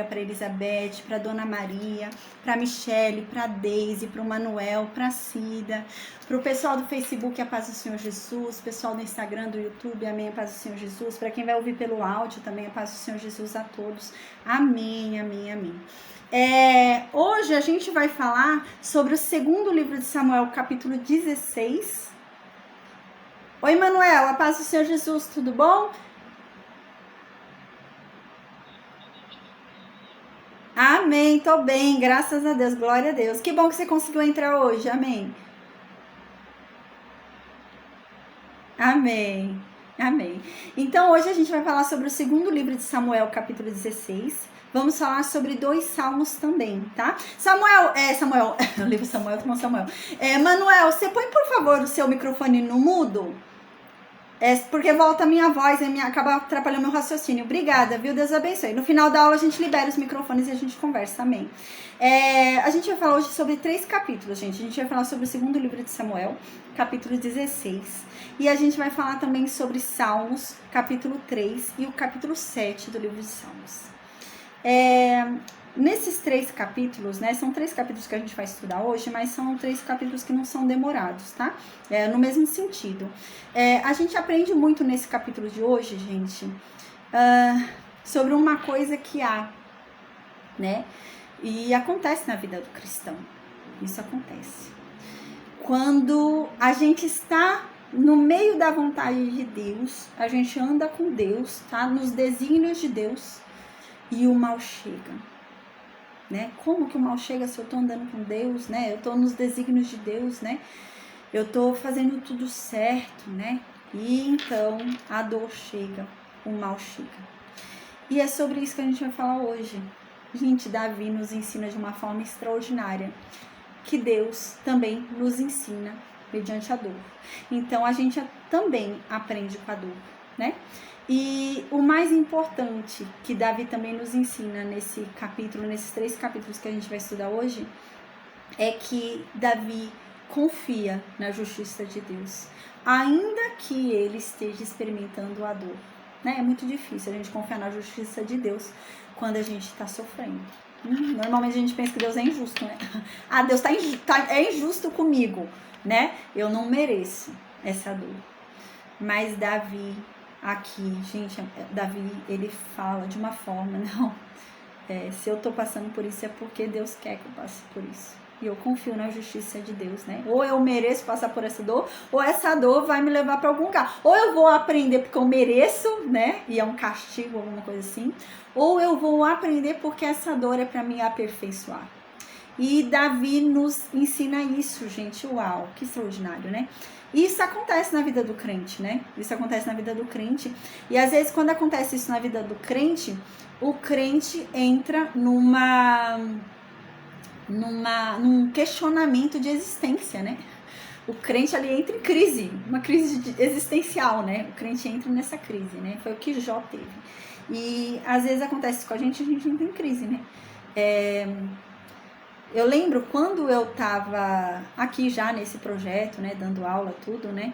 para Elizabeth, para Dona Maria, para Michele, para Deise, para o Manuel, para Cida, para o pessoal do Facebook, a paz do Senhor Jesus, pessoal do Instagram, do YouTube, amém, a paz do Senhor Jesus, para quem vai ouvir pelo áudio também, a paz do Senhor Jesus a todos, amém, amém, amém. Hoje a gente vai falar sobre o segundo livro de Samuel, capítulo 16. Oi, Manuel, a paz do Senhor Jesus, tudo bom? Amém, tô bem, graças a Deus, glória a Deus. Que bom que você conseguiu entrar hoje, amém. Amém, amém. Então hoje a gente vai falar sobre o segundo livro de Samuel, capítulo 16. Vamos falar sobre 2 salmos também, tá? Samuel, o livro Samuel, tomou Samuel. Manuel, você põe por favor o seu microfone no mudo? Porque volta a minha voz e acaba atrapalhando meu raciocínio. Obrigada, viu? Deus abençoe. No final da aula a gente libera os microfones e a gente conversa também. A gente vai falar hoje sobre 3 capítulos, gente. A gente vai falar sobre o segundo livro de Samuel, capítulo 16. E a gente vai falar também sobre Salmos, capítulo 3 e o capítulo 7 do livro de Salmos. Nesses 3 capítulos, né, são 3 capítulos que a gente vai estudar hoje, mas são 3 capítulos que não são demorados, tá? No mesmo sentido. A gente aprende muito nesse capítulo de hoje, gente, sobre uma coisa que há, né? E acontece na vida do cristão. Isso acontece. Quando a gente está no meio da vontade de Deus, a gente anda com Deus, tá? Nos desígnios de Deus, e o mal chega. Né? Como que o mal chega se eu tô andando com Deus, né? Eu tô nos desígnios de Deus, né? Eu tô fazendo tudo certo, né? E então a dor chega, o mal chega. E é sobre isso que a gente vai falar hoje. Gente, Davi nos ensina de uma forma extraordinária que Deus também nos ensina mediante a dor. Então a gente também aprende com a dor, né? E o mais importante que Davi também nos ensina nesse capítulo, nesses 3 capítulos que a gente vai estudar hoje, é que Davi confia na justiça de Deus, ainda que ele esteja experimentando a dor. Né? É muito difícil a gente confiar na justiça de Deus quando a gente está sofrendo. Normalmente a gente pensa que Deus é injusto, né? Ah, Deus é injusto comigo, né? Eu não mereço essa dor. Mas Davi... Aqui, gente, Davi, ele fala de uma forma, não, se eu tô passando por isso é porque Deus quer que eu passe por isso. E eu confio na justiça de Deus, né? Ou eu mereço passar por essa dor, ou essa dor vai me levar para algum lugar. Ou eu vou aprender porque eu mereço, né? E é um castigo, alguma coisa assim. Ou eu vou aprender porque essa dor é para me aperfeiçoar. E Davi nos ensina isso, gente. Uau, que extraordinário, né? Isso acontece na vida do crente, né? Isso acontece na vida do crente. E às vezes, quando acontece isso na vida do crente, o crente entra num questionamento de existência, né? O crente ali entra em crise, uma crise existencial, né? O crente entra nessa crise, né? Foi o que Jó teve. E às vezes acontece isso com a gente entra em crise, né? Eu lembro quando eu tava aqui já nesse projeto, né, dando aula, tudo, né,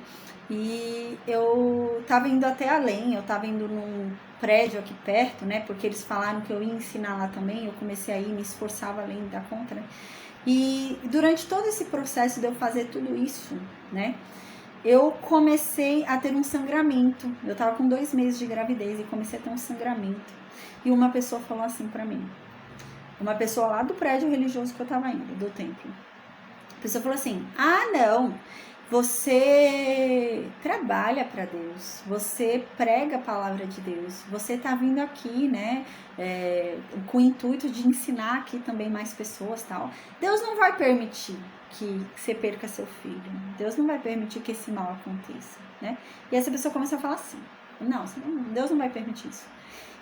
e eu tava indo até além, eu tava indo num prédio aqui perto, né, porque eles falaram que eu ia ensinar lá também, eu comecei a ir, me esforçava além da conta, né, e durante todo esse processo de eu fazer tudo isso, né, eu comecei a ter um sangramento, eu tava com 2 meses de gravidez e comecei a ter um sangramento, e uma pessoa falou assim pra mim, uma pessoa lá do prédio religioso que eu tava indo, do templo. A pessoa falou assim, não, você trabalha para Deus, você prega a palavra de Deus, você tá vindo aqui, né, com o intuito de ensinar aqui também mais pessoas, tal. Deus não vai permitir que você perca seu filho, Deus não vai permitir que esse mal aconteça, né. E essa pessoa começou a falar assim, não, Deus não vai permitir isso.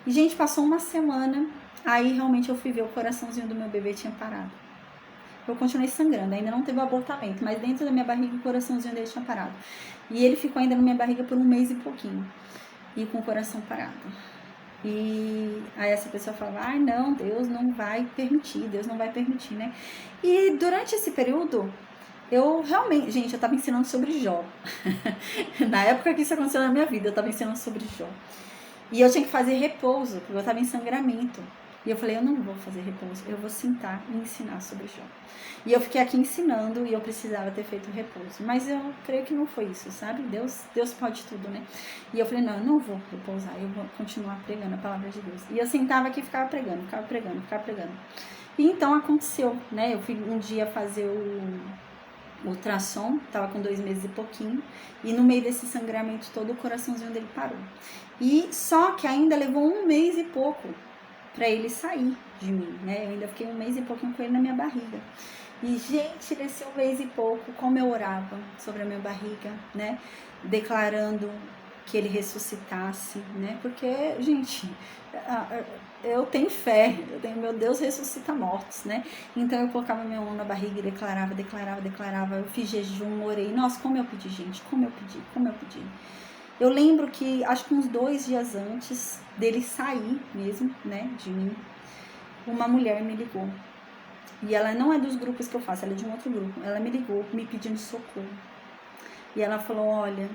E, gente, passou uma semana... Aí, realmente, eu fui ver o coraçãozinho do meu bebê tinha parado. Eu continuei sangrando, ainda não teve o abortamento, mas dentro da minha barriga o coraçãozinho dele tinha parado. E ele ficou ainda na minha barriga por 1 mês e pouquinho. E com o coração parado. E aí essa pessoa falava, não, Deus não vai permitir, né? E durante esse período, eu realmente... Gente, eu tava ensinando sobre Jó. Na época que isso aconteceu na minha vida, eu tava ensinando sobre Jó. E eu tinha que fazer repouso, porque eu tava em sangramento. E eu falei, eu não vou fazer repouso, eu vou sentar e ensinar sobre Jó. E eu fiquei aqui ensinando e eu precisava ter feito repouso. Mas eu creio que não foi isso, sabe? Deus pode tudo, né? E eu falei, não, eu não vou repousar, eu vou continuar pregando a palavra de Deus. E eu sentava aqui e ficava pregando. E então aconteceu, né? Eu fui um dia fazer o ultrassom, tava com 2 meses e pouquinho, e no meio desse sangramento todo o coraçãozinho dele parou. E só que ainda levou 1 mês e pouco para ele sair de mim, né? Eu ainda fiquei 1 mês e pouquinho com ele na minha barriga. E, gente, nesse 1 mês e pouco, como eu orava sobre a minha barriga, né? Declarando que ele ressuscitasse, né? Porque, gente, eu tenho fé, meu Deus ressuscita mortos, né? Então eu colocava minha mão na barriga e declarava. Eu fiz jejum, orei. Nossa, como eu pedi, gente, como eu pedi. Eu lembro que, acho que uns 2 dias antes dele sair mesmo, né, de mim, uma mulher me ligou. E ela não é dos grupos que eu faço, ela é de um outro grupo. Ela me ligou me pedindo socorro. E ela falou, olha,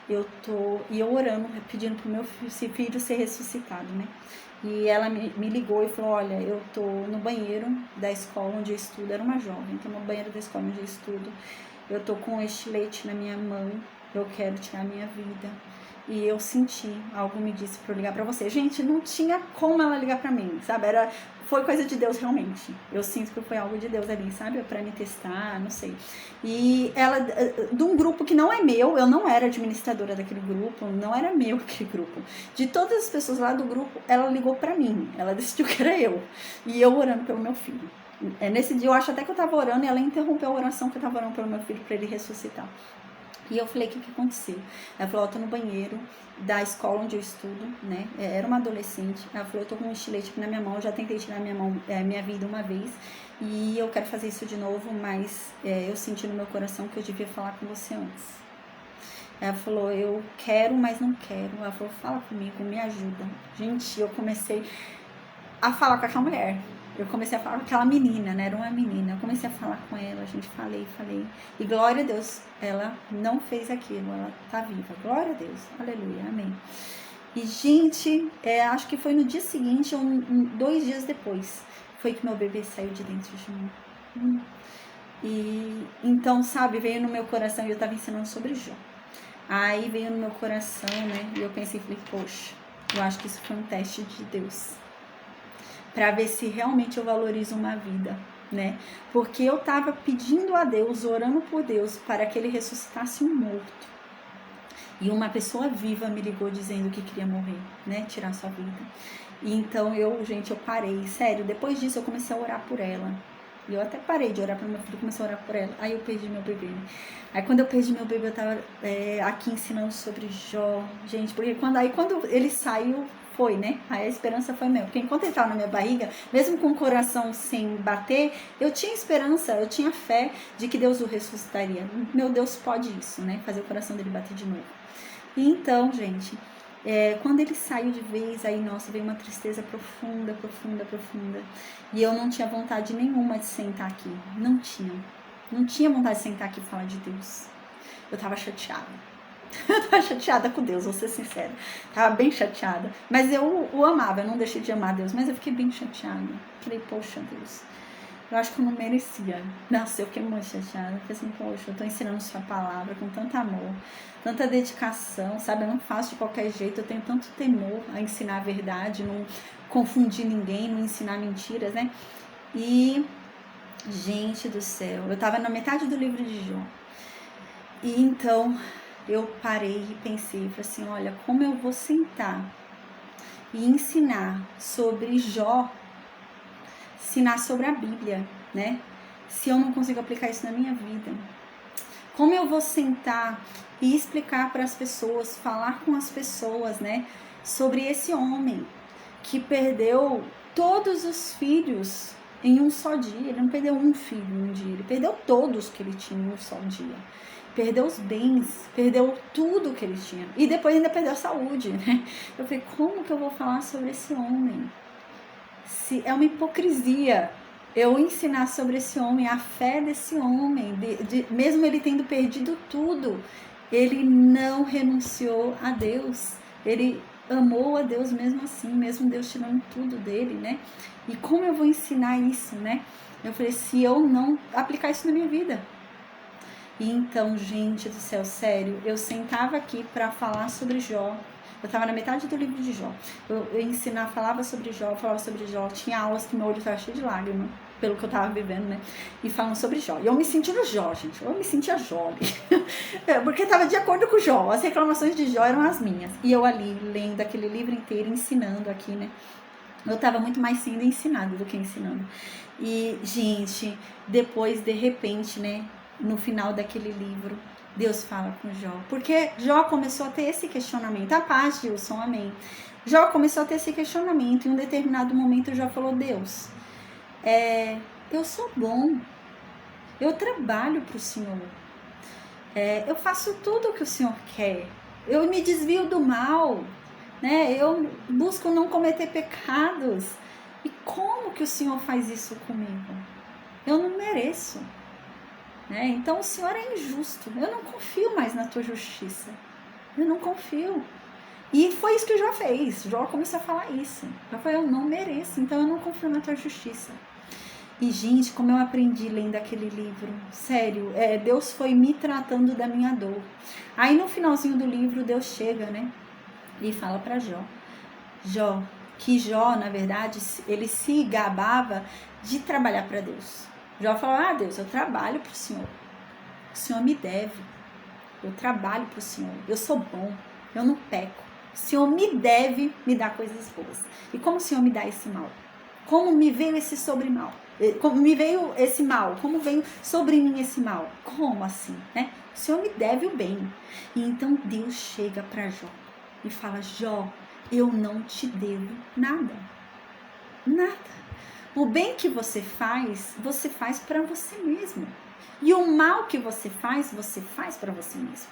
e eu orando, pedindo pro meu filho ser ressuscitado, né? E ela me ligou e falou, olha, eu tô no banheiro da escola onde eu estudo, era uma jovem, tô no banheiro da escola onde eu estudo, eu tô com um estilete na minha mão, eu quero tirar a minha vida. E eu senti, algo me disse pra eu ligar pra você. Gente, não tinha como ela ligar pra mim, sabe? Foi coisa de Deus realmente. Eu sinto que foi algo de Deus ali, sabe? Pra me testar, não sei. E ela, de um grupo que não é meu, eu não era administradora daquele grupo, não era meu aquele grupo. De todas as pessoas lá do grupo, ela ligou pra mim. Ela decidiu que era eu. E eu orando pelo meu filho. Nesse dia eu acho até que eu tava orando e ela interrompeu a oração que eu tava orando pelo meu filho pra ele ressuscitar. E eu falei, o que aconteceu? Ela falou, eu tô no banheiro da escola onde eu estudo, né? Era uma adolescente. Ela falou, eu tô com um estilete aqui na minha mão, eu já tentei tirar minha vida uma vez. E eu quero fazer isso de novo, mas eu senti no meu coração que eu devia falar com você antes. Ela falou, eu quero, mas não quero. Ela falou, fala comigo, me ajuda. Gente, eu comecei a falar com aquela mulher. Eu comecei a falar com aquela menina, né? Era uma menina. Eu comecei a falar com ela, a gente falei. E glória a Deus, ela não fez aquilo, ela tá viva. Glória a Deus, aleluia, amém. E, gente, acho que foi no dia seguinte, ou 2 dias depois, foi que meu bebê saiu de dentro de mim. E então, sabe, veio no meu coração, e eu tava ensinando sobre Jó. Aí veio no meu coração, né? E eu pensei, falei, poxa, eu acho que isso foi um teste de Deus. Para ver se realmente eu valorizo uma vida, né? Porque eu tava pedindo a Deus, orando por Deus, para que ele ressuscitasse um morto. E uma pessoa viva me ligou dizendo que queria morrer, né? Tirar sua vida. E então eu parei. Sério, depois disso eu comecei a orar por ela. E eu até parei de orar pelo meu filho, comecei a orar por ela. Aí eu perdi meu bebê. Aí quando eu perdi meu bebê, eu tava aqui ensinando sobre Jó. Gente, porque quando ele saiu, foi, né? Aí a esperança foi meu. Porque enquanto ele estava na minha barriga, mesmo com o coração sem bater, eu tinha esperança, eu tinha fé de que Deus o ressuscitaria. Meu Deus pode isso, né? Fazer o coração dele bater de novo. E então, gente, quando ele saiu de vez, aí, nossa, veio uma tristeza profunda. E eu não tinha vontade nenhuma de sentar aqui. Não tinha vontade de sentar aqui e falar de Deus. Eu tava chateada. Eu tava chateada com Deus, vou ser sincera. Tava bem chateada. Mas eu o amava, eu não deixei de amar Deus. Mas eu fiquei bem chateada. Falei, poxa, Deus, eu acho que eu não merecia. Nossa, eu fiquei muito chateada. Falei assim, poxa, eu tô ensinando sua palavra com tanto amor, tanta dedicação, sabe? Eu não faço de qualquer jeito, eu tenho tanto temor a ensinar a verdade, não confundir ninguém, não ensinar mentiras, né? E, gente do céu, eu tava na metade do livro de Jó. E então eu parei e pensei, falei assim, olha, como eu vou sentar e ensinar sobre Jó, ensinar sobre a Bíblia, né? Se eu não consigo aplicar isso na minha vida. Como eu vou sentar e explicar para as pessoas, falar com as pessoas, né? Sobre esse homem que perdeu todos os filhos em um só dia. Ele não perdeu um filho em um dia, ele perdeu todos que ele tinha em um só dia. Perdeu os bens, perdeu tudo que ele tinha. E depois ainda perdeu a saúde, né? Eu falei, como que eu vou falar sobre esse homem? Se é uma hipocrisia eu ensinar sobre esse homem, a fé desse homem, mesmo ele tendo perdido tudo, ele não renunciou a Deus. Ele amou a Deus mesmo assim, mesmo Deus tirando tudo dele, né? E como eu vou ensinar isso, né? Eu falei, se eu não aplicar isso na minha vida. E então, gente do céu, sério, eu sentava aqui para falar sobre Jó. Eu estava na metade do livro de Jó. Eu ensinava, falava sobre Jó, tinha aulas que meu olho estava cheio de lágrimas, pelo que eu estava vivendo, né? E falando sobre Jó. E eu me sentindo Jó, gente. Eu me sentia Jó. Porque estava de acordo com Jó. As reclamações de Jó eram as minhas. E eu ali, lendo aquele livro inteiro, ensinando aqui, né? Eu estava muito mais sendo ensinado do que ensinando. E, gente, depois, de repente, né? No final daquele livro, Deus fala com Jó. Porque Jó começou a ter esse questionamento. A paz, Gilson, amém. Jó começou a ter esse questionamento. Em um determinado momento, Jó falou, Deus, eu sou bom. Eu trabalho para o Senhor. Eu faço tudo o que o Senhor quer. Eu me desvio do mal. Né? Eu busco não cometer pecados. E como que o Senhor faz isso comigo? Eu não mereço. Né? Então o Senhor é injusto. Eu não confio mais na tua justiça. Eu não confio. E foi isso que Jó fez. Jó começou a falar isso. Jó falou, eu não mereço, então eu não confio na tua justiça. E, gente, como eu aprendi lendo aquele livro, sério, Deus foi me tratando da minha dor. Aí no finalzinho do livro, Deus chega, né? E fala para Jó, que Jó, na verdade, ele se gabava de trabalhar para Deus. Jó falou, Deus, eu trabalho para o Senhor me deve, eu trabalho para o Senhor, eu sou bom, eu não peco, o Senhor me deve me dar coisas boas. E como o Senhor me dá esse mal? Como me veio esse sobremal? Como me veio esse mal? Como veio sobre mim esse mal? Como assim, né? O Senhor me deve o bem. E então Deus chega para Jó e fala, Jó, eu não te devo nada. Nada. O bem que você faz para você mesmo. E o mal que você faz para você mesmo.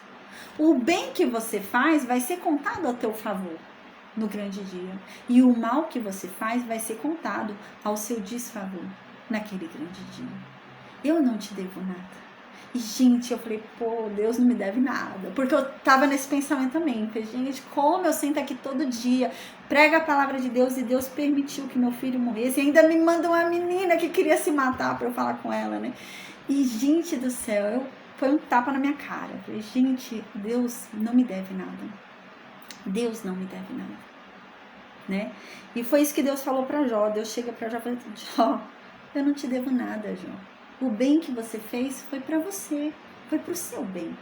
O bem que você faz vai ser contado a teu favor no grande dia. E o mal que você faz vai ser contado ao seu desfavor naquele grande dia. Eu não te devo nada. E, gente, eu falei, Deus não me deve nada. Porque eu tava nesse pensamento também. Falei, gente, como eu sento aqui todo dia, prega a palavra de Deus e Deus permitiu que meu filho morresse. E ainda me manda uma menina que queria se matar pra eu falar com ela, né? E, gente do céu, foi um tapa na minha cara. Eu falei, gente, Deus não me deve nada. Deus não me deve nada. Né? E foi isso que Deus falou pra Jó. Deus chega pra Jó e fala, Jó, eu não te devo nada, Jó. O bem que você fez foi para você, foi para o seu bem,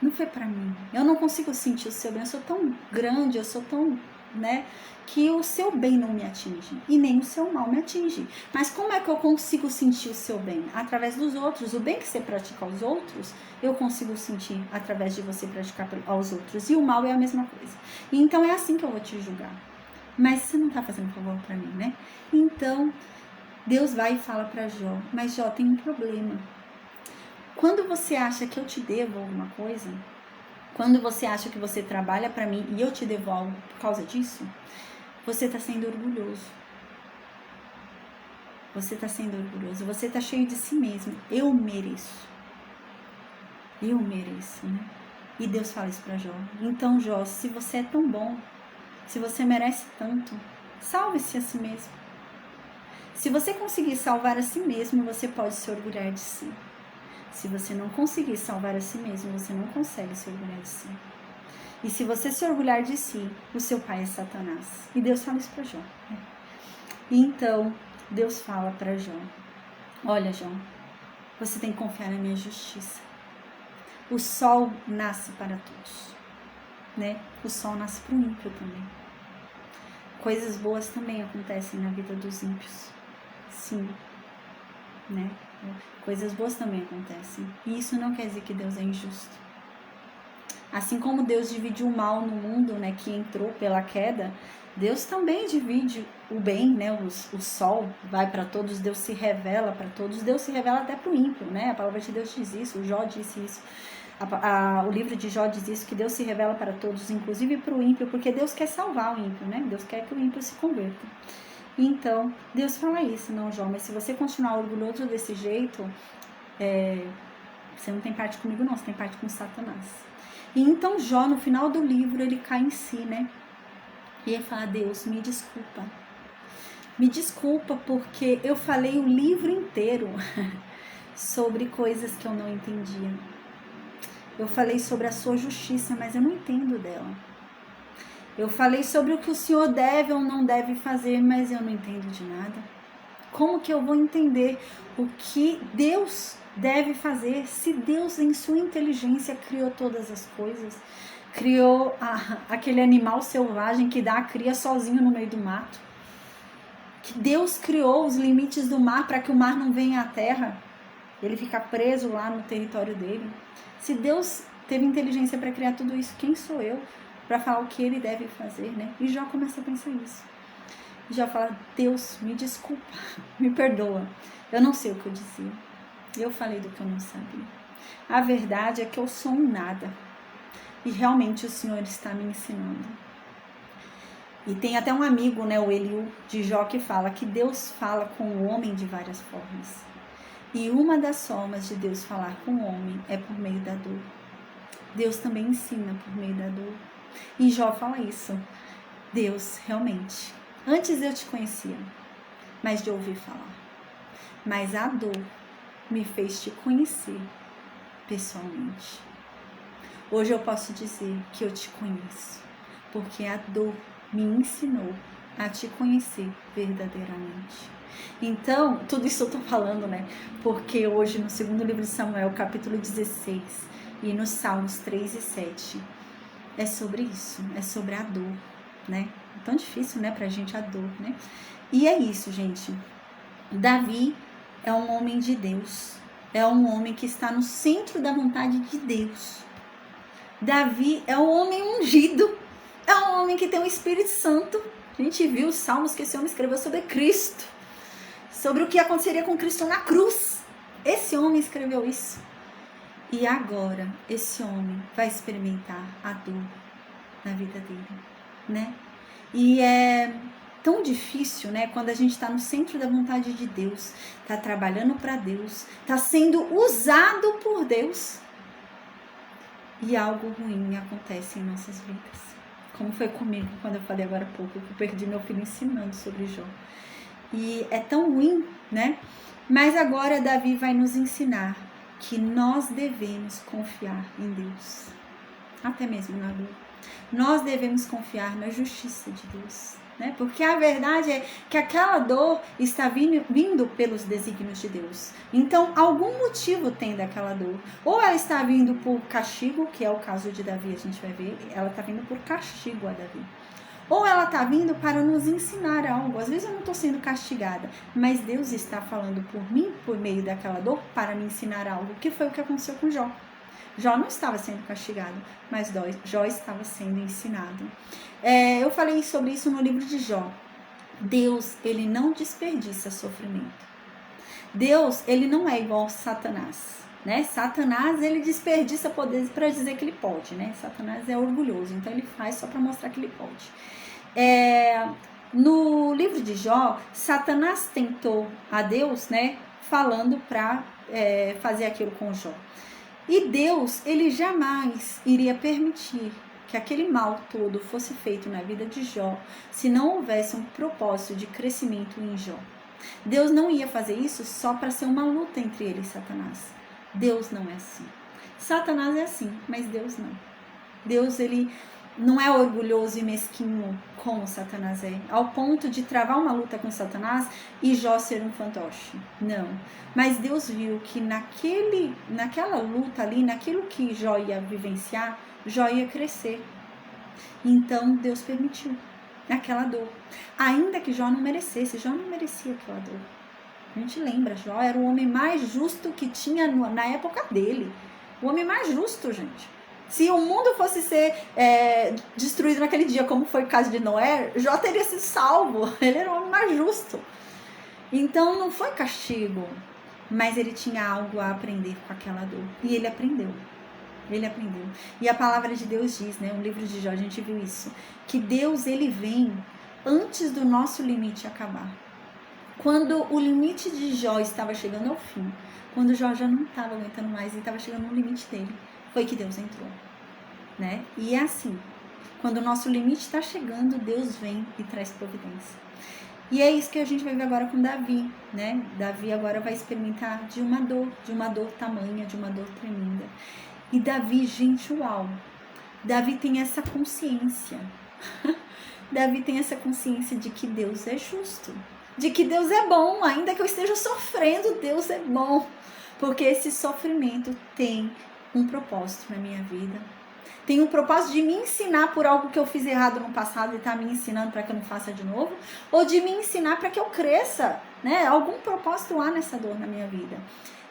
não foi para mim. Eu não consigo sentir o seu bem, eu sou tão grande, eu sou tão, né, que o seu bem não me atinge e nem o seu mal me atinge. Mas como é que eu consigo sentir o seu bem? Através dos outros. O bem que você pratica aos outros, eu consigo sentir através de você praticar aos outros. E o mal é a mesma coisa. E então é assim que eu vou te julgar. Mas você não está fazendo favor para mim, né? Então Deus vai e fala para Jó, mas Jó, tem um problema. Quando você acha que eu te devo alguma coisa, quando você acha que você trabalha para mim e eu te devo algo por causa disso, você está sendo orgulhoso. Você está sendo orgulhoso, você está cheio de si mesmo. Eu mereço. Eu mereço, né? E Deus fala isso para Jó. Então, Jó, se você é tão bom, se você merece tanto, salve-se a si mesmo. Se você conseguir salvar a si mesmo, você pode se orgulhar de si. Se você não conseguir salvar a si mesmo, você não consegue se orgulhar de si. E se você se orgulhar de si, o seu pai é Satanás. E Deus fala isso para Jó. Né? E então, Deus fala para Jó, olha, Jó, você tem que confiar na minha justiça. O sol nasce para todos. Né? O sol nasce para o ímpio também. Coisas boas também acontecem na vida dos ímpios. Sim, né? Coisas boas também acontecem. E isso não quer dizer que Deus é injusto. Assim como Deus dividiu o mal no mundo, né, que entrou pela queda, Deus também divide o bem, né? O sol vai para todos, Deus se revela para todos, Deus se revela até para o ímpio, né? A palavra de Deus diz isso, o Jó disse isso. O livro de Jó diz isso, que Deus se revela para todos, inclusive para o ímpio, porque Deus quer salvar o ímpio, né? Deus quer que o ímpio se converta. Então, Deus fala isso, não, Jó, mas se você continuar orgulhoso desse jeito, você não tem parte comigo não, você tem parte com Satanás. E então Jó, no final do livro, ele cai em si, né? E ele fala: Deus, me desculpa. Me desculpa porque eu falei o livro inteiro sobre coisas que eu não entendia. Eu falei sobre a sua justiça, mas eu não entendo dela. Eu falei sobre o que o Senhor deve ou não deve fazer, mas eu não entendo de nada. Como que eu vou entender o que Deus deve fazer se Deus, em sua inteligência, criou todas as coisas? Criou aquele animal selvagem que dá a cria sozinho no meio do mato. Que Deus criou os limites do mar para que o mar não venha à terra. Ele fica preso lá no território dele. Se Deus teve inteligência para criar tudo isso, quem sou eu para falar o que ele deve fazer, né? E Jó começa a pensar isso. Jó fala: Deus, me desculpa, me perdoa. Eu não sei o que eu dizia. Eu falei do que eu não sabia. A verdade é que eu sou um nada. E realmente o Senhor está me ensinando. E tem até um amigo, né, o Eliú de Jó, que fala que Deus fala com o homem de várias formas. E uma das formas de Deus falar com o homem é por meio da dor. Deus também ensina por meio da dor. E Jó fala isso. Deus, realmente, antes eu te conhecia, mas de ouvir falar. Mas a dor me fez te conhecer pessoalmente. Hoje eu posso dizer que eu te conheço, porque a dor me ensinou a te conhecer verdadeiramente. Então, tudo isso eu tô falando, né? Porque hoje no segundo livro de Samuel, capítulo 16, e nos Salmos 3 e 7, é sobre isso, é sobre a dor, né? É tão difícil, né, pra gente a dor, né? E é isso, gente. Davi é um homem de Deus, é um homem que está no centro da vontade de Deus. Davi é um homem ungido, é um homem que tem o Espírito Santo. A gente viu os salmos que esse homem escreveu sobre Cristo, sobre o que aconteceria com Cristo na cruz. Esse homem escreveu isso. E agora, esse homem vai experimentar a dor na vida dele, né? E é tão difícil, né? Quando a gente está no centro da vontade de Deus, está trabalhando para Deus, está sendo usado por Deus, e algo ruim acontece em nossas vidas. Como foi comigo, quando eu falei agora há pouco, que eu perdi meu filho ensinando sobre Jó. E é tão ruim, né? Mas agora Davi vai nos ensinar que nós devemos confiar em Deus, até mesmo na dor. Nós devemos confiar na justiça de Deus, né? Porque a verdade é que aquela dor está vindo pelos desígnios de Deus. Então, algum motivo tem daquela dor. Ou ela está vindo por castigo, que é o caso de Davi, a gente vai ver, ela está vindo por castigo a Davi. Ou ela está vindo para nos ensinar algo. Às vezes eu não estou sendo castigada, mas Deus está falando por mim, por meio daquela dor, para me ensinar algo. Que foi o que aconteceu com Jó. Jó não estava sendo castigado, mas Jó estava sendo ensinado. Eu falei sobre isso no livro de Jó. Deus, ele não desperdiça sofrimento. Deus, ele não é igual a Satanás, né? Satanás, ele desperdiça poderes para dizer que ele pode, né? Satanás é orgulhoso, então ele faz só para mostrar que ele pode. No livro de Jó, Satanás tentou a Deus, né? Falando para fazer aquilo com Jó. E Deus, ele jamais iria permitir que aquele mal todo fosse feito na vida de Jó, se não houvesse um propósito de crescimento em Jó. Deus não ia fazer isso só para ser uma luta entre ele e Satanás. Deus não é assim. Satanás é assim, mas Deus não. Deus, ele não é orgulhoso e mesquinho como Satanás é, ao ponto de travar uma luta com Satanás e Jó ser um fantoche. Não. Mas Deus viu que naquela luta ali, naquilo que Jó ia vivenciar, Jó ia crescer. Então Deus permitiu aquela dor. Ainda que Jó não merecesse, Jó não merecia aquela dor. A gente lembra, Jó era o homem mais justo que tinha na época dele. O homem mais justo, gente. Se o mundo fosse ser destruído naquele dia, como foi o caso de Noé, Jó teria sido salvo. Ele era o homem mais justo. Então não foi castigo, mas ele tinha algo a aprender com aquela dor. E ele aprendeu. Ele aprendeu. E a palavra de Deus diz, né, no livro de Jó, a gente viu isso, que Deus, ele vem antes do nosso limite acabar. Quando o limite de Jó estava chegando ao fim, quando Jó já não estava aguentando mais e estava chegando no limite dele, foi que Deus entrou, né? E é assim, Quando o nosso limite está chegando, Deus vem e traz providência. E é isso que a gente vai ver agora com Davi, né? Davi agora vai experimentar de uma dor tamanha, de uma dor tremenda. E Davi, gente, uau! Davi tem essa consciência. Davi tem essa consciência de que Deus é justo. De que Deus é bom, ainda que eu esteja sofrendo, Deus é bom. Porque esse sofrimento tem um propósito na minha vida. Tem um propósito de me ensinar por algo que eu fiz errado no passado e está me ensinando para que eu não faça de novo, ou de me ensinar para que eu cresça, né? Algum propósito há nessa dor na minha vida.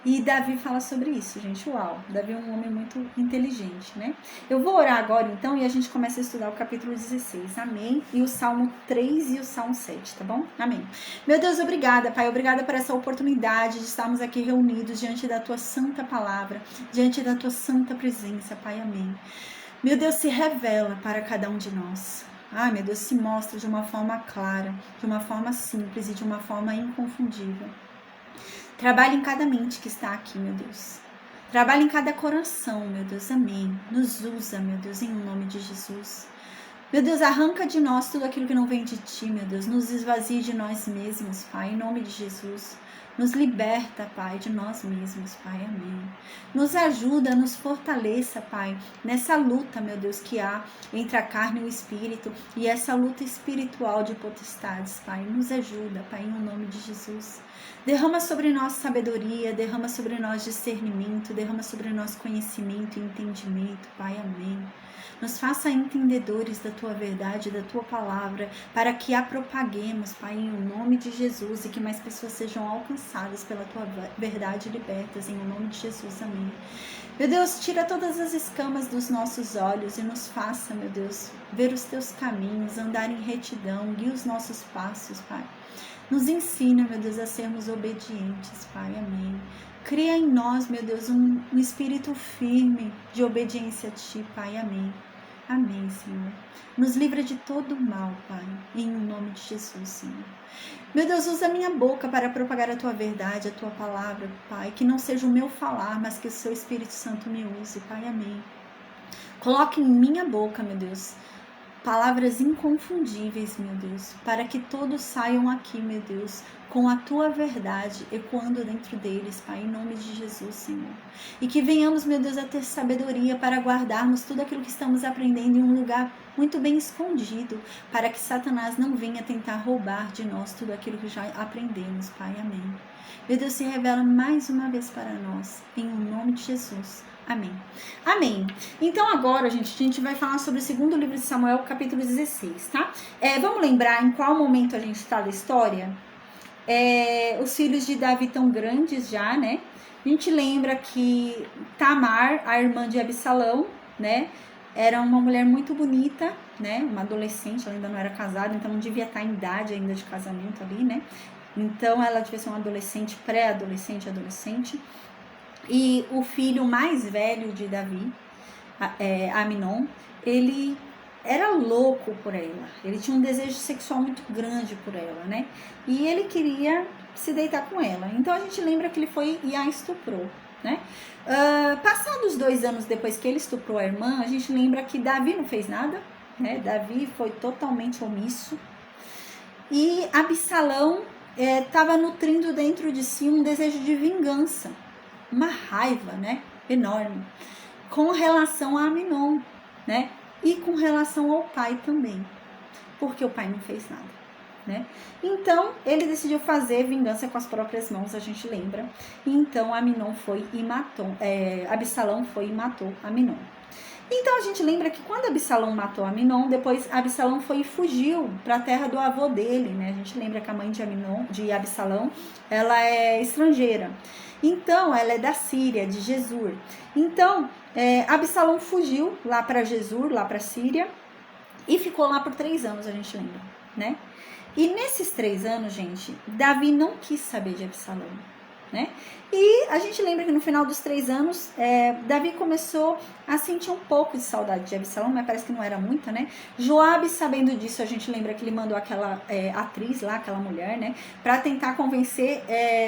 E Davi fala sobre isso, gente. Uau, Davi é um homem muito inteligente, né? Eu vou orar agora, então, e a gente começa a estudar o capítulo 16, amém? E o Salmo 3 e o Salmo 7, tá bom? Amém. Meu Deus, obrigada, Pai, obrigada por essa oportunidade de estarmos aqui reunidos diante da Tua santa palavra, diante da Tua santa presença, Pai, amém. Meu Deus, se revela para cada um de nós. Ai, meu Deus, se mostra de uma forma clara, de uma forma simples e de uma forma inconfundível. Trabalhe em cada mente que está aqui, meu Deus. Trabalhe em cada coração, meu Deus, amém. Nos usa, meu Deus, em nome de Jesus. Meu Deus, arranca de nós tudo aquilo que não vem de Ti, meu Deus. Nos esvazie de nós mesmos, Pai, em nome de Jesus. Nos liberta, Pai, de nós mesmos, Pai, amém. Nos ajuda, nos fortaleça, Pai, nessa luta, meu Deus, que há entre a carne e o espírito, e essa luta espiritual de potestades, Pai. Nos ajuda, Pai, em nome de Jesus. Derrama sobre nós sabedoria, derrama sobre nós discernimento, derrama sobre nós conhecimento e entendimento, Pai, amém. Nos faça entendedores da Tua verdade, da Tua palavra, para que a propaguemos, Pai, em nome de Jesus, e que mais pessoas sejam alcançadas pela Tua verdade e libertas, em nome de Jesus, amém. Meu Deus, tira todas as escamas dos nossos olhos e nos faça, meu Deus, ver os Teus caminhos, andar em retidão, guia os nossos passos, Pai. Nos ensina, meu Deus, a sermos obedientes, Pai, amém. Cria em nós, meu Deus, um espírito firme de obediência a Ti, Pai, amém. Amém, Senhor. Nos livra de todo o mal, Pai, em nome de Jesus, Senhor. Meu Deus, usa a minha boca para propagar a Tua verdade, a Tua palavra, Pai. Que não seja o meu falar, mas que o Seu Espírito Santo me use, Pai, amém. Coloque em minha boca, meu Deus, palavras inconfundíveis, meu Deus, para que todos saiam aqui, meu Deus, com a Tua verdade ecoando dentro deles, Pai, em nome de Jesus, Senhor. E que venhamos, meu Deus, a ter sabedoria para guardarmos tudo aquilo que estamos aprendendo em um lugar muito bem escondido, para que Satanás não venha tentar roubar de nós tudo aquilo que já aprendemos, Pai, amém. Meu Deus, se revela mais uma vez para nós, em nome de Jesus. Amém. Amém. Então agora, gente, a gente vai falar sobre o segundo livro de Samuel, capítulo 16, tá? Vamos lembrar em qual momento a gente está da história? Os filhos de Davi estão grandes já, né? A gente lembra que Tamar, a irmã de Absalão, né? Era uma mulher muito bonita, né? Uma adolescente, ela ainda não era casada, então não devia estar em idade ainda de casamento ali, né? Então ela devia ser uma adolescente, pré-adolescente, adolescente. E o filho mais velho de Davi, Amnon, ele era louco por ela. Ele tinha um desejo sexual muito grande por ela, né? E ele queria se deitar com ela. Então a gente lembra que ele foi e a estuprou, né? Passados 2 anos depois que ele estuprou a irmã, a gente lembra que Davi não fez nada, né? Davi foi totalmente omisso. E Absalão estava nutrindo dentro de si um desejo de vingança, uma raiva, né, enorme, com relação a Amnon, né, e com relação ao pai também, porque o pai não fez nada, né. Então ele decidiu fazer vingança com as próprias mãos, a gente lembra. E então Amnon foi e matou, Absalão foi e matou Amnon. Então a gente lembra que quando Absalão matou Amnon, depois Absalão foi e fugiu para a terra do avô dele, né? A gente lembra que a mãe de Absalão, ela é estrangeira. Então ela é da Síria, de Gesur. Então Absalão fugiu lá para Gesur, lá para a Síria, e ficou lá por 3 anos, a gente lembra, né? E nesses 3 anos, gente, Davi não quis saber de Absalão. né? E a gente lembra que no final dos 3 anos, Davi começou a sentir um pouco de saudade de Absalão, mas parece que não era muita, né? Joabe, sabendo disso, a gente lembra que ele mandou aquela atriz lá, aquela mulher, né? Para tentar convencer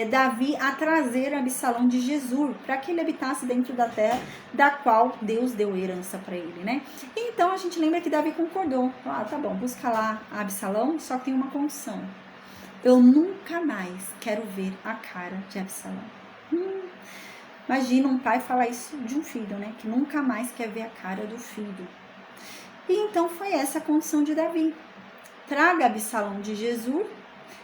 Davi a trazer Absalão de Jesur, para que ele habitasse dentro da terra da qual Deus deu herança para ele, né? Então a gente lembra que Davi concordou. Ah, tá bom, busca lá Absalão, só que tem uma condição. Eu nunca mais quero ver a cara de Absalão. Imagina um pai falar isso de um filho, né? Que nunca mais quer ver a cara do filho. E então foi essa a condição de Davi. Traga Absalão de Jesur,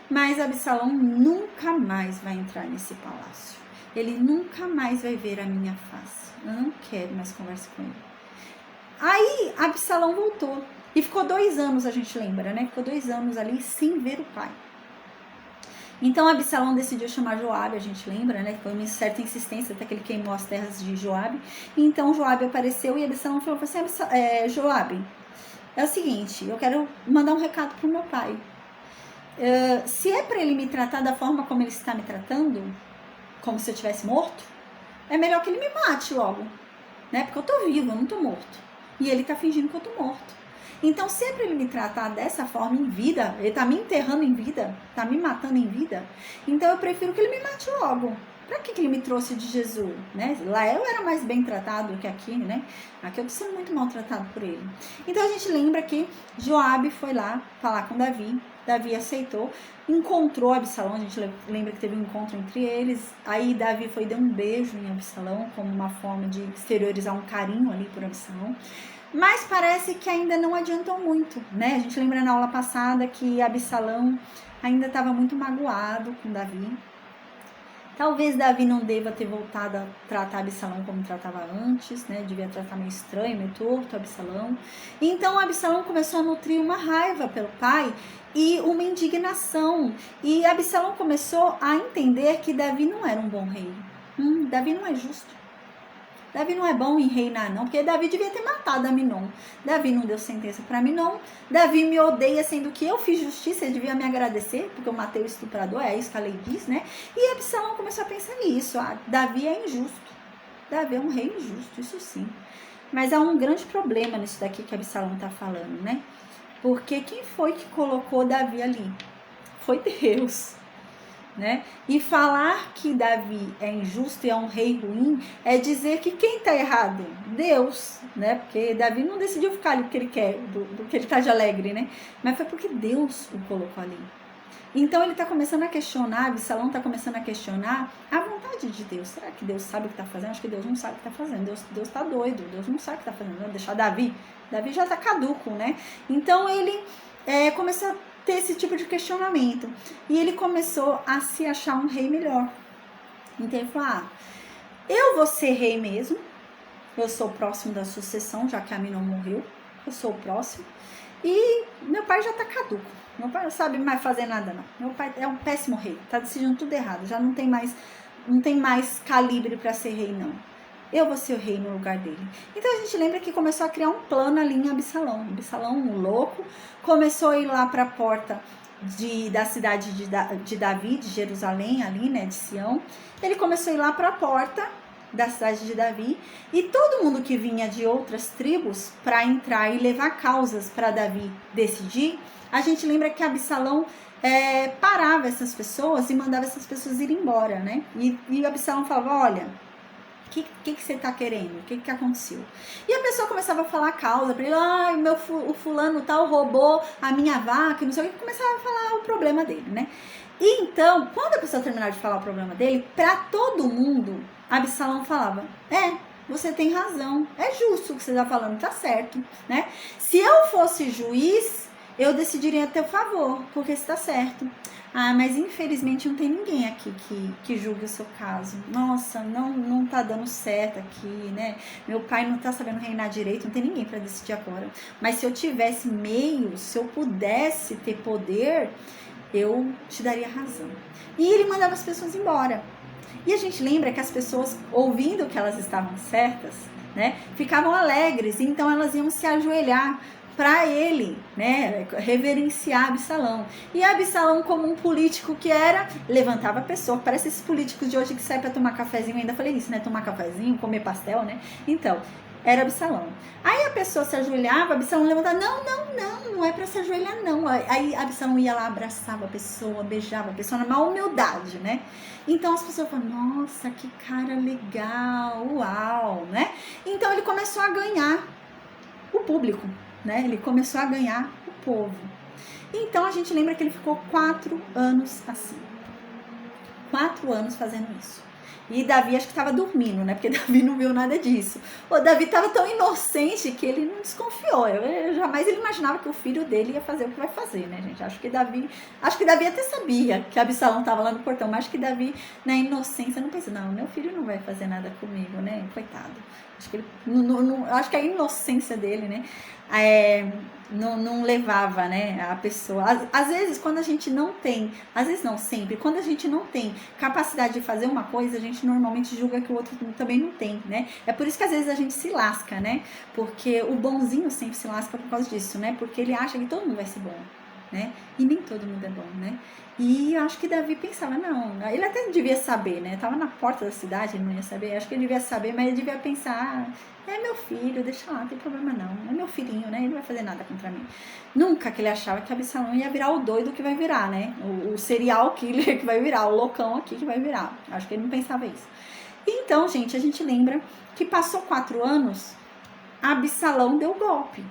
mas Absalão nunca mais vai entrar nesse palácio. Ele nunca mais vai ver a minha face. Eu não quero mais conversa com ele. Aí Absalão voltou. E ficou 2 anos, a gente lembra, né? Ficou 2 anos ali sem ver o pai. Então Absalão decidiu chamar Joabe, a gente lembra, né? Foi uma certa insistência até que ele queimou as terras de Joabe. Então Joabe apareceu e Absalão falou assim: Joabe, é o seguinte, eu quero mandar um recado pro meu pai. Se é para ele me tratar da forma como ele está me tratando, como se eu estivesse morto, é melhor que ele me mate logo, né? Porque eu tô vivo, eu não tô morto. E ele tá fingindo que eu tô morto. Então, se é para ele me tratar dessa forma em vida, ele tá me enterrando em vida, tá me matando em vida, então eu prefiro que ele me mate logo. Pra que ele me trouxe de Jesus, né? Lá eu era mais bem tratado do que aqui, né? Aqui eu tô sendo muito maltratado por ele. Então a gente lembra que Joabe foi lá falar com Davi, Davi aceitou, encontrou Absalão, a gente lembra que teve um encontro entre eles, aí Davi foi dar um beijo em Absalão, como uma forma de exteriorizar um carinho ali por Absalão. Mas parece que ainda não adiantou muito, né? A gente lembra na aula passada que Absalão ainda estava muito magoado com Davi. Talvez Davi não deva ter voltado a tratar Absalão como tratava antes, né? Devia tratar meio estranho, meio torto Absalão. Então Absalão começou a nutrir uma raiva pelo pai e uma indignação. E Absalão começou a entender que Davi não era um bom rei. Davi não é justo. Davi não é bom em reinar, não, porque Davi devia ter matado Aminon. Davi não deu sentença para Aminon. Davi me odeia, sendo que eu fiz justiça, ele devia me agradecer, porque eu matei o estuprador, é isso que a lei diz, né? E Absalão começou a pensar nisso. Davi é injusto. Davi é um rei injusto, isso sim. Mas há um grande problema nisso daqui que Absalão está falando, né? Porque quem foi que colocou Davi ali? Foi Deus. Né? E falar que Davi é injusto e é um rei ruim é dizer que quem está errado? Deus, né? Porque Davi não decidiu ficar ali porque ele quer, do que ele está de alegre, né? Mas foi porque Deus o colocou ali. Então ele está começando a questionar, Absalão está começando a questionar a vontade de Deus. Será que Deus sabe o que está fazendo? Acho que Deus não sabe o que está fazendo. Deus está doido, Deus não sabe o que está fazendo. Vamos deixar Davi já está caduco, né? Então ele começou a ter esse tipo de questionamento. E ele começou a se achar um rei melhor. Então ele falou, eu vou ser rei mesmo, eu sou próximo da sucessão, já que Aminon morreu, eu sou o próximo, e meu pai já tá caduco, meu pai não sabe mais fazer nada não, meu pai é um péssimo rei, tá decidindo tudo errado, já não tem mais calibre para ser rei não. Eu vou ser o rei no lugar dele. Então a gente lembra que começou a criar um plano ali em Absalão. Absalão, um louco, começou a ir lá para a porta da cidade de Davi, de Jerusalém, ali, né, de Sião. Ele começou a ir lá para a porta da cidade de Davi. E todo mundo que vinha de outras tribos para entrar e levar causas para Davi decidir, a gente lembra que Absalão parava essas pessoas e mandava essas pessoas ir embora, né? E Absalão falava, olha, o que você está querendo? O que aconteceu? E a pessoa começava a falar a causa para ele, o fulano tal roubou a minha vaca, não sei o que, começava a falar o problema dele, né? E então, quando a pessoa terminava de falar o problema dele, para todo mundo, Absalão falava, você tem razão, é justo o que você está falando, tá certo, né? Se eu fosse juiz, eu decidiria a teu favor, porque está certo. Mas infelizmente não tem ninguém aqui que julgue o seu caso. Nossa, não tá dando certo aqui, né? Meu pai não tá sabendo reinar direito, não tem ninguém para decidir agora. Mas se eu tivesse meios, se eu pudesse ter poder, eu te daria razão. E ele mandava as pessoas embora. E a gente lembra que as pessoas, ouvindo que elas estavam certas, né, ficavam alegres, então elas iam se ajoelhar para ele, né, reverenciar Absalão. E Absalão, como um político que era, levantava a pessoa. Parece esses políticos de hoje que saem para tomar cafezinho. Eu ainda falei isso, né? Tomar cafezinho, comer pastel, né? Então, era Absalão. Aí a pessoa se ajoelhava, Absalão levantava, não é para se ajoelhar, não. Aí Absalão ia lá, abraçava a pessoa, beijava a pessoa, na maior humildade, né? Então as pessoas falam, nossa, que cara legal, uau, né? Então ele começou a ganhar o público, né? Ele começou a ganhar o povo. Então a gente lembra que ele ficou 4 anos assim. 4 anos fazendo isso. E Davi acho que estava dormindo, né? Porque Davi não viu nada disso. O Davi estava tão inocente que ele não desconfiou. Jamais ele imaginava que o filho dele ia fazer o que vai fazer, né, gente? Acho que Davi até sabia que Absalão estava lá no portão, mas acho que Davi, na inocência, não pensou, não, meu filho não vai fazer nada comigo, né? Coitado. Acho que ele, acho que a inocência dele, né? Não levava, né, a pessoa. Às vezes, quando a gente não tem, às vezes não sempre, quando a gente não tem capacidade de fazer uma coisa, a gente normalmente julga que o outro também não tem, né? É por isso que às vezes a gente se lasca, né? Porque o bonzinho sempre se lasca por causa disso, né? Porque ele acha que todo mundo vai ser bom, né? E nem todo mundo é bom, né? E eu acho que Davi pensava, não, ele até devia saber, né? Tava na porta da cidade, ele não ia saber, acho que ele devia saber, mas ele devia pensar, é meu filho, deixa lá, não tem problema não, é meu filhinho, né? Ele não vai fazer nada contra mim. Nunca que ele achava que Absalão ia virar o doido que vai virar, né? O serial killer que vai virar, o loucão aqui que vai virar. Acho que ele não pensava isso. Então, gente, a gente lembra que passou 4 anos, Absalão deu golpe.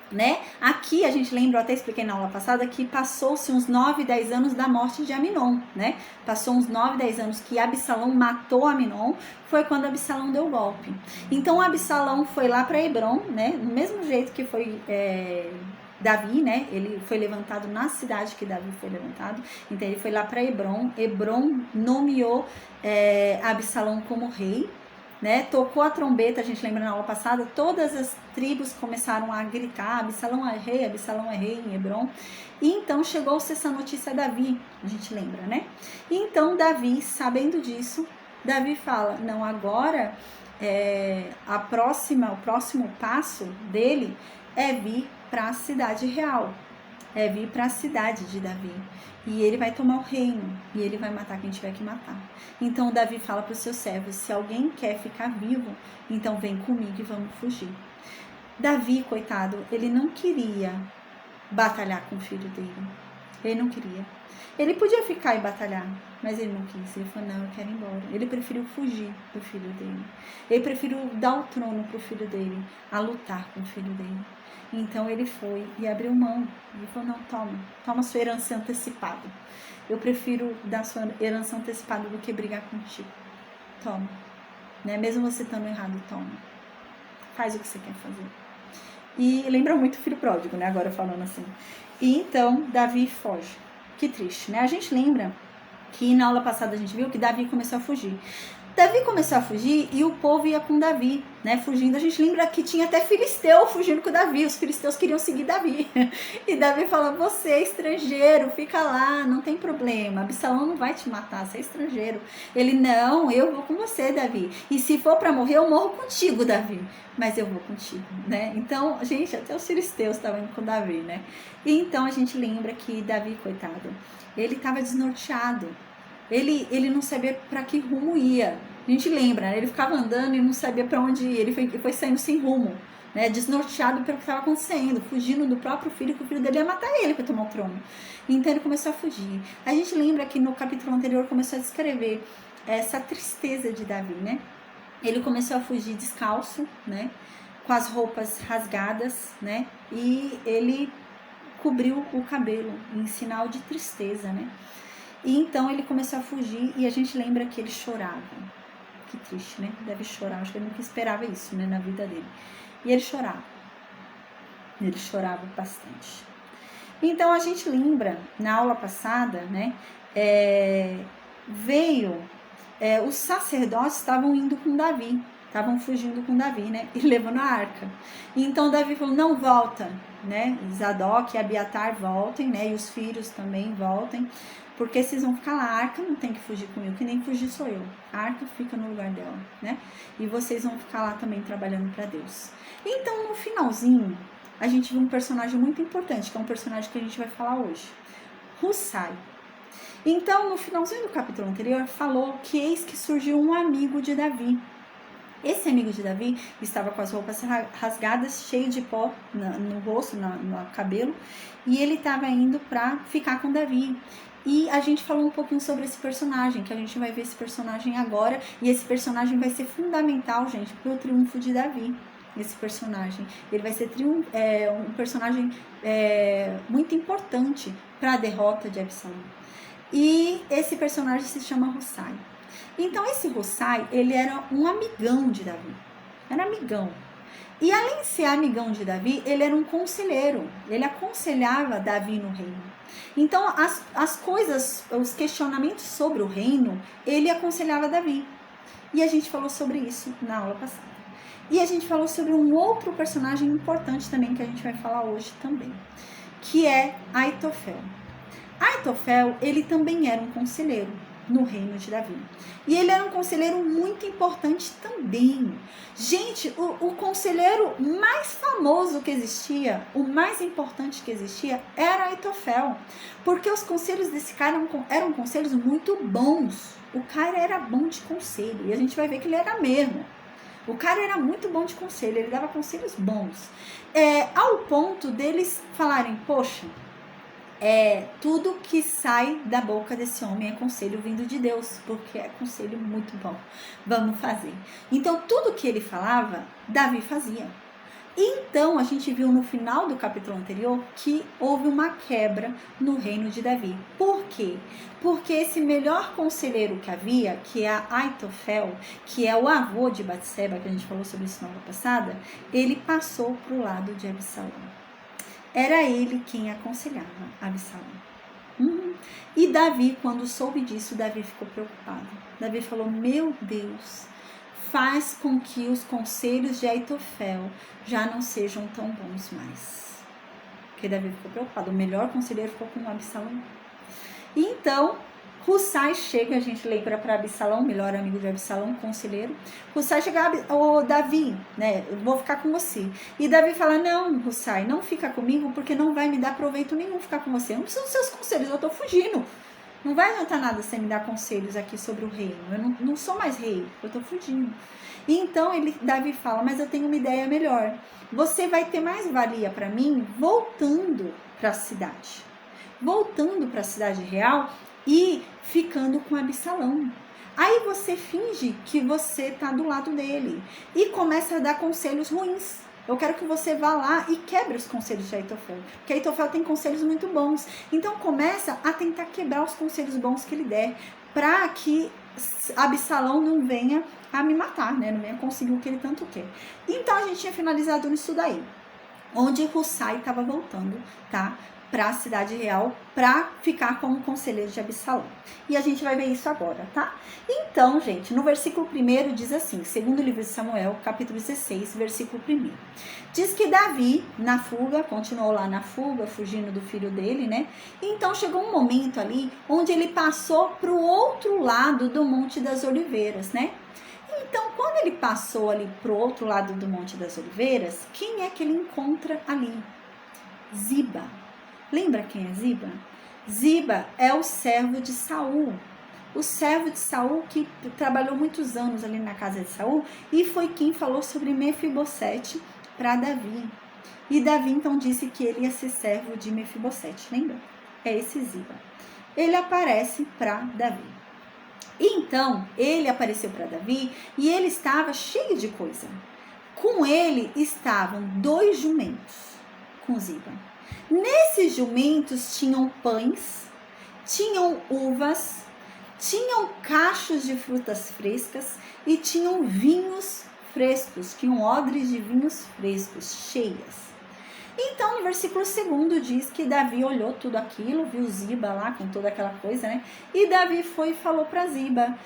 Né? Aqui a gente lembra, eu até expliquei na aula passada, que passou-se uns 9, 10 anos da morte de Aminon, né? Passou uns 9, 10 anos que Absalão matou Aminon, foi quando Absalão deu o golpe. Então Absalão foi lá para Hebron, né? Do mesmo jeito que foi Davi, né? Ele foi levantado na cidade que Davi foi levantado, então ele foi lá para Hebron. Hebron nomeou Absalão como rei, né? Tocou a trombeta, a gente lembra na aula passada, todas as tribos começaram a gritar, Absalão é rei em Hebron. E então chegou-se essa notícia a Davi, a gente lembra, né? E então Davi, sabendo disso, Davi fala, não, agora o próximo passo dele é vir para a cidade real, é vir para a cidade de Davi. E ele vai tomar o reino, e ele vai matar quem tiver que matar. Então Davi fala para os seus servos, se alguém quer ficar vivo, então vem comigo e vamos fugir. Davi, coitado, ele não queria batalhar com o filho dele. Ele não queria. Ele podia ficar e batalhar, mas ele não quis. Ele falou, não, eu quero ir embora. Ele preferiu fugir do filho dele. Ele preferiu dar o trono para o filho dele, a lutar com o filho dele. Então ele foi e abriu mão. Ele falou, não, toma sua herança antecipada. Eu prefiro dar sua herança antecipada do que brigar contigo. Toma. Né? Mesmo você estando errado, toma. Faz o que você quer fazer. E lembra muito o filho pródigo, né? Agora falando assim. E então Davi foge. Que triste, né? A gente lembra que na aula passada a gente viu que Davi começou a fugir. Davi começou a fugir e o povo ia com Davi, né, fugindo. A gente lembra que tinha até filisteu fugindo com Davi, os filisteus queriam seguir Davi. E Davi falou, você é estrangeiro, fica lá, não tem problema, Absalão não vai te matar, você é estrangeiro. Ele, não, eu vou com você, Davi. E se for para morrer, eu morro contigo, Davi. Mas eu vou contigo, né? Então, gente, até os filisteus estavam indo com Davi, né? E então a gente lembra que Davi, coitado, ele estava desnorteado. Ele não sabia para que rumo ia. A gente lembra, né? Ele ficava andando e não sabia para onde ir. Ele foi saindo sem rumo, né? Desnorteado pelo que estava acontecendo, fugindo do próprio filho, que o filho dele ia matar ele para tomar o trono. Então ele começou a fugir. A gente lembra que no capítulo anterior começou a descrever essa tristeza de Davi, né? Ele começou a fugir descalço, né? Com as roupas rasgadas, né? E ele cobriu o cabelo em sinal de tristeza, né? E então ele começou a fugir e a gente lembra que ele chorava. Que triste, né? Deve chorar, acho que ele nunca esperava isso, né, na vida dele. E ele chorava. Ele chorava bastante. Então a gente lembra, na aula passada, né, os sacerdotes estavam indo com Davi, estavam fugindo com Davi, né, e levando a arca. E então Davi falou, não, volta, né, Zadok e Abiatar voltem, né, e os filhos também voltem, porque vocês vão ficar lá, a arca não tem que fugir comigo, que nem fugir sou eu, a arca fica no lugar dela, né, e vocês vão ficar lá também trabalhando para Deus. Então no finalzinho, a gente viu um personagem muito importante, que é um personagem que a gente vai falar hoje. Hussai. Então, no finalzinho do capítulo anterior, falou que eis que surgiu um amigo de Davi. Esse amigo de Davi estava com as roupas rasgadas, cheio de pó no rosto, no cabelo, e ele estava indo para ficar com Davi. E a gente falou um pouquinho sobre esse personagem, que a gente vai ver esse personagem agora, e esse personagem vai ser fundamental, gente, para o triunfo de Davi. Esse personagem, ele vai ser um personagem muito importante para a derrota de Absalão. E esse personagem se chama Hussai. Então esse Hussai, ele era um amigão de Davi, era amigão. E além de ser amigão de Davi, ele era um conselheiro, ele aconselhava Davi no reino. Então as coisas, os questionamentos sobre o reino, ele aconselhava Davi. E a gente falou sobre isso na aula passada. E a gente falou sobre um outro personagem importante também, que a gente vai falar hoje também, que é Aitofel. Aitofel, ele também era um conselheiro no reino de Davi. E ele era um conselheiro muito importante também. Gente, o conselheiro mais famoso que existia, o mais importante que existia, era Aitofel. Porque os conselhos desse cara eram conselhos muito bons. O cara era bom de conselho. E a gente vai ver que ele era mesmo. O cara era muito bom de conselho. Ele dava conselhos bons. Ao ponto deles falarem, poxa, tudo que sai da boca desse homem é conselho vindo de Deus, porque é conselho muito bom, vamos fazer. Então tudo que ele falava, Davi fazia. Então a gente viu no final do capítulo anterior que houve uma quebra no reino de Davi. Por quê? Porque esse melhor conselheiro que havia, que é Aitofel, que é o avô de Batseba, que a gente falou sobre isso na aula passada, ele passou para o lado de Absalão. Era ele quem aconselhava Absalão. E Davi, quando soube disso, Davi ficou preocupado. Davi falou, meu Deus, faz com que os conselhos de Aitofel já não sejam tão bons mais. Porque Davi ficou preocupado. O melhor conselheiro ficou com Absalão. E então, Hussai chega, a gente lembra para Absalão, melhor amigo de Absalão, conselheiro. Hussai chega, Davi, né, eu vou ficar com você. E Davi fala, não, Hussai, não fica comigo, porque não vai me dar proveito nenhum ficar com você. Eu não preciso dos seus conselhos, eu tô fugindo. Não vai adiantar nada você me dar conselhos aqui sobre o reino. Eu não sou mais rei, eu tô fugindo. E então Davi fala, mas eu tenho uma ideia melhor. Você vai ter mais valia para mim voltando para a cidade. Voltando para a cidade real e ficando com Absalão. Aí você finge que você tá do lado dele e começa a dar conselhos ruins. Eu quero que você vá lá e quebre os conselhos de Aitofel, porque Aitofel tem conselhos muito bons. Então começa a tentar quebrar os conselhos bons que ele der, para que Absalão não venha a me matar, né? Não venha conseguir o que ele tanto quer. Então a gente tinha finalizado nisso daí, onde Hussai estava voltando, tá? Para a cidade real, para ficar como conselheiro de Absalão. E a gente vai ver isso agora, tá? Então, gente, no versículo 1 diz assim, segundo o livro de Samuel, capítulo 16, versículo 1. Diz que Davi, na fuga, continuou lá na fuga, fugindo do filho dele, né? Então chegou um momento ali, onde ele passou para o outro lado do Monte das Oliveiras, né? Então, quando ele passou ali para o outro lado do Monte das Oliveiras, quem é que ele encontra ali? Ziba. Lembra quem é Ziba? Ziba é o servo de Saul. O servo de Saul que trabalhou muitos anos ali na casa de Saul e foi quem falou sobre Mefibosete para Davi. E Davi então disse que ele ia ser servo de Mefibosete, lembra? É esse Ziba. Ele aparece para Davi. Então, ele apareceu para Davi e ele estava cheio de coisa. Com ele estavam 2 jumentos, com Ziba. Nesses jumentos tinham pães, tinham uvas, tinham cachos de frutas frescas e tinham vinhos frescos, tinham odres de vinhos frescos, cheias. Então, no versículo 2 diz que Davi olhou tudo aquilo, viu Ziba lá com toda aquela coisa, né? E Davi foi e falou para Ziba,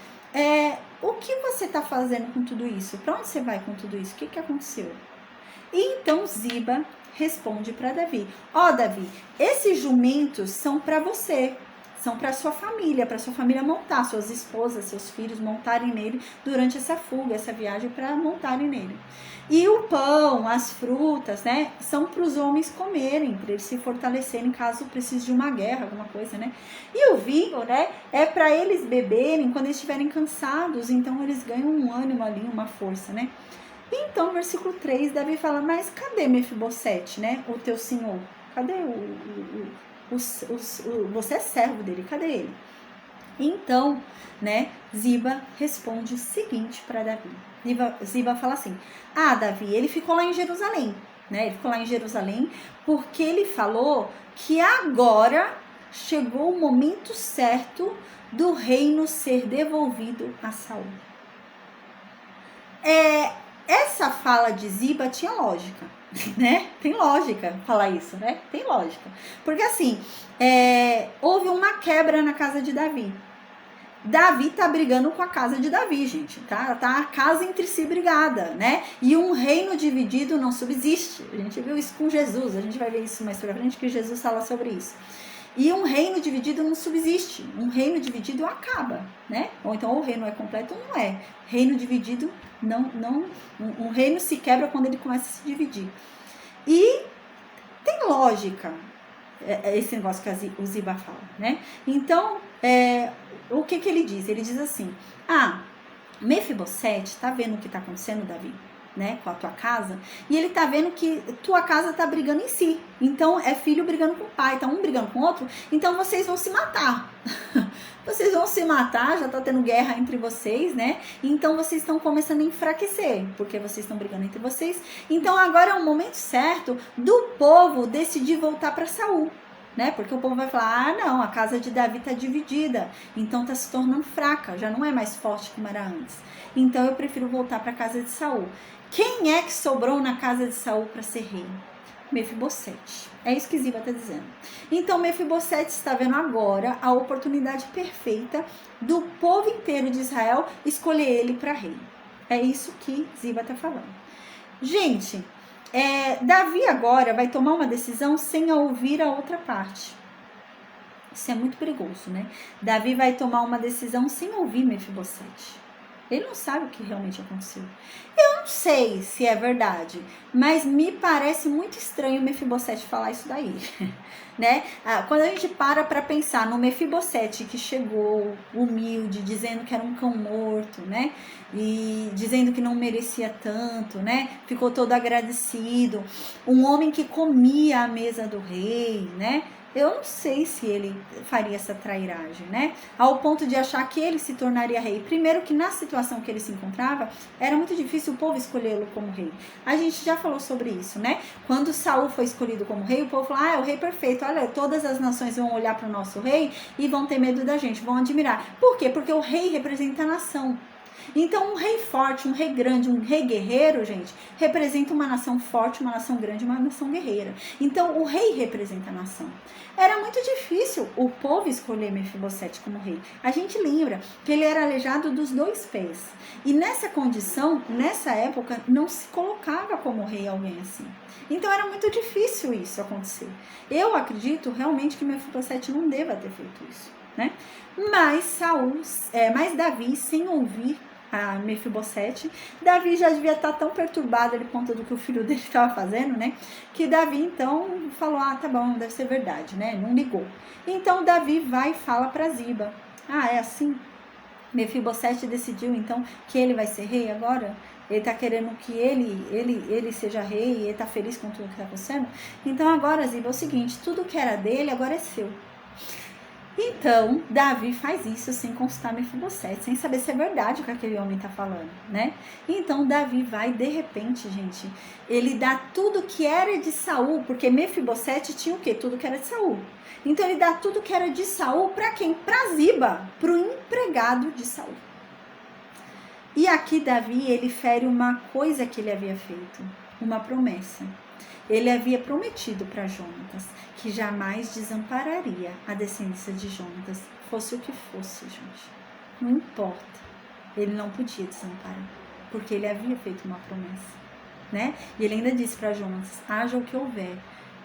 o que você está fazendo com tudo isso? Para onde você vai com tudo isso? O que aconteceu? E então Ziba responde para Davi, Davi, esses jumentos são para você. são para sua família montar, suas esposas, seus filhos montarem nele durante essa fuga, essa viagem, para montarem nele. E o pão, as frutas, né, são para os homens comerem, para eles se fortalecerem caso precise de uma guerra, alguma coisa, né. E o vinho, né, é para eles beberem quando eles estiverem cansados, então eles ganham um ânimo ali, uma força, né. Então, versículo 3, Davi fala, mas cadê Mefibosete, né, o teu senhor? Cadê você é servo dele, cadê ele? Então, né, Ziba responde o seguinte para Davi. Ziba fala assim, Davi, ele ficou lá em Jerusalém, né, ele ficou lá em Jerusalém porque ele falou que agora chegou o momento certo do reino ser devolvido a Saul. Essa fala de Ziba tinha lógica, né? Tem lógica falar isso, né? Tem lógica. Porque assim, houve uma quebra na casa de Davi. Davi tá brigando com a casa de Davi, gente, tá? Tá a casa entre si brigada, né? E um reino dividido não subsiste. A gente viu isso com Jesus, a gente vai ver isso mais pra frente, que Jesus fala sobre isso. E um reino dividido não subsiste. Um reino dividido acaba, né? Ou então o reino é completo ou não é. Reino dividido um reino se quebra quando ele começa a se dividir. E tem lógica esse negócio que o Ziba fala, né? Então, o que ele diz? Ele diz assim, Mefibosete, tá vendo o que tá acontecendo, Davi? Né, com a tua casa, e ele tá vendo que tua casa tá brigando em si, então é filho brigando com o pai, tá um brigando com o outro, então vocês vão se matar, vocês vão se matar, já tá tendo guerra entre vocês, né, então vocês estão começando a enfraquecer, porque vocês estão brigando entre vocês, então agora é o momento certo do povo decidir voltar para Saul, né, porque o povo vai falar, não, a casa de Davi tá dividida, então tá se tornando fraca, já não é mais forte como era antes, então eu prefiro voltar para a casa de Saul. Quem é que sobrou na casa de Saul para ser rei? Mefibosete. É isso que Ziba está dizendo. Então, Mefibosete está vendo agora a oportunidade perfeita do povo inteiro de Israel escolher ele para rei. É isso que Ziba está falando. Gente, Davi agora vai tomar uma decisão sem ouvir a outra parte. Isso é muito perigoso, né? Davi vai tomar uma decisão sem ouvir Mefibosete. Ele não sabe o que realmente aconteceu. Eu não sei se é verdade, mas me parece muito estranho Mefibosete falar isso daí, né? Quando a gente para pensar no Mefibosete que chegou humilde, dizendo que era um cão morto, né? E dizendo que não merecia tanto, né? Ficou todo agradecido. Um homem que comia à mesa do rei, né? Eu não sei se ele faria essa trairagem, né? Ao ponto de achar que ele se tornaria rei. Primeiro que na situação que ele se encontrava, era muito difícil o povo escolhê-lo como rei. A gente já falou sobre isso, né? Quando Saul foi escolhido como rei, o povo falou, é o rei perfeito. Olha, todas as nações vão olhar para o nosso rei e vão ter medo da gente, vão admirar. Por quê? Porque o rei representa a nação. Então, um rei forte, um rei grande, um rei guerreiro, gente, representa uma nação forte, uma nação grande, uma nação guerreira. Então, o rei representa a nação. Era muito difícil o povo escolher Mefibosete como rei. A gente lembra que ele era aleijado dos 2 pés. E nessa condição, nessa época, não se colocava como rei alguém assim. Então, era muito difícil isso acontecer. Eu acredito realmente que Mefibosete não deva ter feito isso, né? Mas Davi, sem ouvir a Mefibosete, Davi já devia estar tão perturbado por conta do que o filho dele estava fazendo, né? Que Davi então falou, tá bom, deve ser verdade, né? Não ligou. Então Davi vai e fala para Ziba, é assim? Mefibosete decidiu então que ele vai ser rei agora? Ele está querendo que ele seja rei e ele está feliz com tudo que está acontecendo? Então agora, Ziba, é o seguinte, tudo que era dele agora é seu. Então, Davi faz isso sem consultar Mefibosete, sem saber se é verdade o que aquele homem está falando, né? Então, Davi vai, de repente, gente, ele dá tudo que era de Saul, porque Mefibosete tinha o quê? Tudo que era de Saul. Então, ele dá tudo que era de Saul para quem? Para Ziba, para o empregado de Saul. E aqui, Davi, ele fere uma coisa que ele havia feito, uma promessa. Ele havia prometido para Jonatas que jamais desampararia a descendência de Jonatas, fosse o que fosse, gente. Não importa. Ele não podia desamparar, porque ele havia feito uma promessa, né? E ele ainda disse para Jonatas, haja o que houver,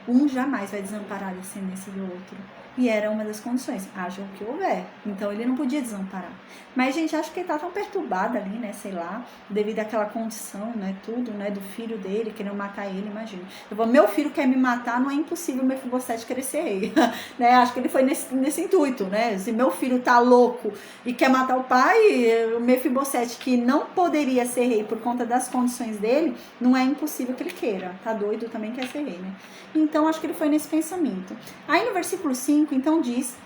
um jamais vai desamparar a descendência do outro. E era uma das condições, haja o que houver. Então ele não podia desamparar. Mas, gente, acho que ele tá tão perturbado ali, né, sei lá, devido àquela condição, né, tudo, né, do filho dele, querendo matar ele, imagina. Eu vou, meu filho quer me matar, não é impossível o Mefibosete querer ser rei, né, acho que ele foi nesse intuito, né, se meu filho tá louco e quer matar o pai, o Mefibosete, que não poderia ser rei por conta das condições dele, não é impossível que ele queira, tá doido, também quer ser rei, né. Então, acho que ele foi nesse pensamento. Aí, no versículo 5, então, diz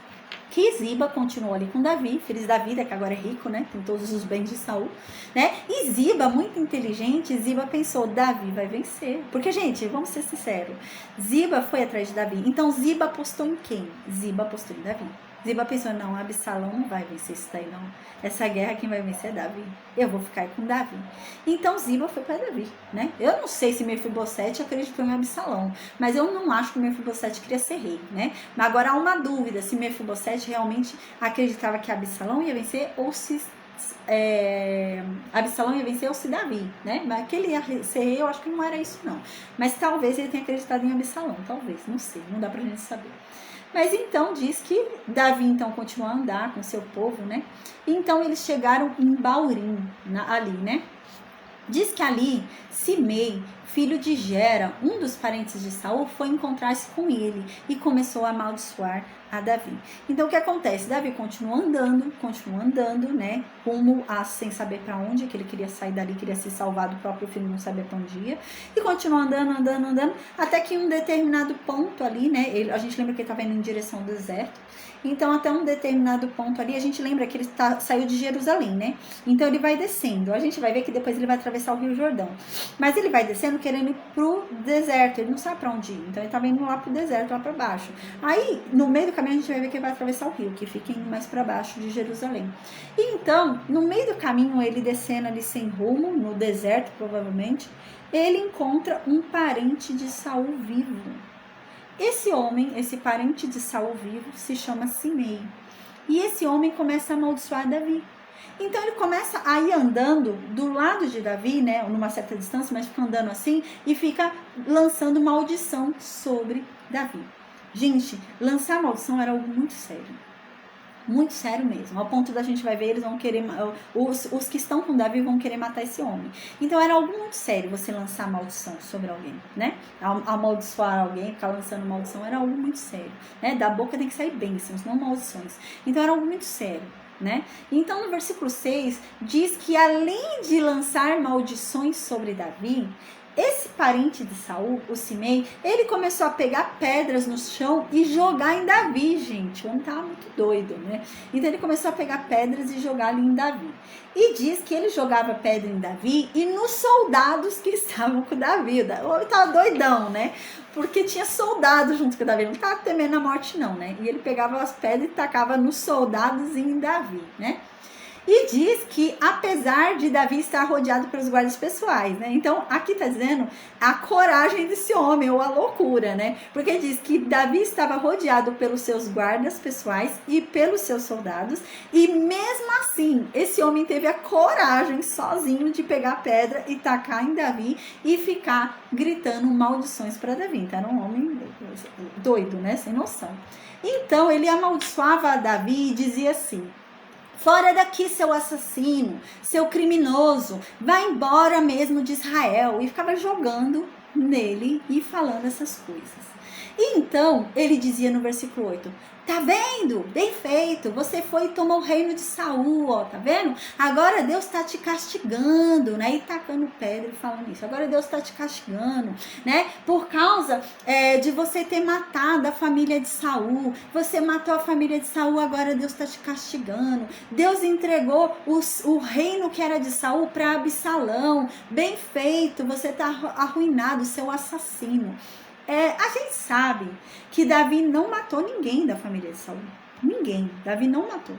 que Ziba continuou ali com Davi, feliz da vida, que agora é rico, né? Tem todos os bens de Saul, né? E Ziba, muito inteligente, Ziba pensou, Davi vai vencer. Porque, gente, vamos ser sinceros, Ziba foi atrás de Davi. Então, Ziba apostou em quem? Ziba apostou em Davi. Ziba pensou, não, Absalão não vai vencer isso daí, não. Essa guerra quem vai vencer é Davi. Eu vou ficar com Davi. Então Ziba foi para Davi, né? Eu não sei se Mefibosete acreditou em Absalão, mas eu não acho que Mefibosete queria ser rei, né? Mas agora há uma dúvida se Mefibosete realmente acreditava que Absalão ia vencer ou se Absalão ia vencer ou se Davi, né? Mas que ele ia ser rei, eu acho que não era isso, não. Mas talvez ele tenha acreditado em Absalão, talvez, não sei, não dá pra gente saber. Mas então diz que Davi então continuou a andar com seu povo, né? Então eles chegaram em Baurim, ali, né? Diz que ali Simei, filho de Gera, um dos parentes de Saul, foi encontrar-se com ele e começou a amaldiçoar a Davi. Então o que acontece? Davi continua andando, né? Rumo sem saber para onde, que ele queria sair dali, queria se salvar do próprio filho, não sabia para onde ia. E continua andando, até que em um determinado ponto ali, né? A gente lembra que ele estava indo em direção ao deserto. Então, até um determinado ponto ali, a gente lembra que ele saiu de Jerusalém, né? Então, ele vai descendo. A gente vai ver que depois ele vai atravessar o Rio Jordão. Mas ele vai descendo querendo ir pro deserto. Ele não sabe pra onde ir. Então, ele tava indo lá pro deserto, lá pra baixo. Aí, no meio do caminho, a gente vai ver que ele vai atravessar o rio, que fica indo mais pra baixo de Jerusalém. E então, no meio do caminho, ele descendo ali sem rumo, no deserto, provavelmente, ele encontra um parente de Saul vivo. Esse homem, esse parente de Saul vivo, se chama Simei. E esse homem começa a amaldiçoar Davi. Então ele começa a ir andando do lado de Davi, né, numa certa distância, mas fica andando assim e fica lançando maldição sobre Davi. Gente, lançar maldição era algo muito sério. Muito sério mesmo, ao ponto da gente vai ver, eles vão querer, os que estão com Davi vão querer matar esse homem. Então era algo muito sério você lançar maldição sobre alguém, né? Amaldiçoar alguém, ficar lançando maldição era algo muito sério, né? Da boca tem que sair bênçãos, não maldições. Então era algo muito sério, né? Então no versículo 6 diz que além de lançar maldições sobre Davi, esse parente de Saul, o Simei, ele começou a pegar pedras no chão e jogar em Davi, gente. O homem tava muito doido, né? Então ele começou a pegar pedras e jogar ali em Davi. E diz que ele jogava pedra em Davi e nos soldados que estavam com Davi. O homem tava doidão, né? Porque tinha soldado junto com Davi. Ele não tava temendo a morte, não, né? E ele pegava as pedras e tacava nos soldados e em Davi, né? E diz que apesar de Davi estar rodeado pelos guardas pessoais, né? Então, aqui tá dizendo a coragem desse homem, ou a loucura, né? Porque diz que Davi estava rodeado pelos seus guardas pessoais e pelos seus soldados. E mesmo assim, esse homem teve a coragem sozinho de pegar a pedra e tacar em Davi e ficar gritando maldições para Davi. Então, era um homem doido, né? Sem noção. Então, ele amaldiçoava Davi e dizia assim: fora daqui, seu assassino, seu criminoso, vá embora mesmo de Israel. E ficava jogando nele e falando essas coisas. E então, ele dizia no versículo 8, tá vendo? Bem feito, você foi e tomou o reino de Saul, ó, tá vendo? Agora Deus tá te castigando, né? E tacando pedra e falando isso. Agora Deus tá te castigando, né? Por causa de você ter matado a família de Saul. Você matou a família de Saul, agora Deus tá te castigando. Deus entregou o reino que era de Saul para Absalão. Bem feito, você tá arruinado, seu assassino. A gente sabe que Davi não matou ninguém da família de Saul. Ninguém. Davi não matou.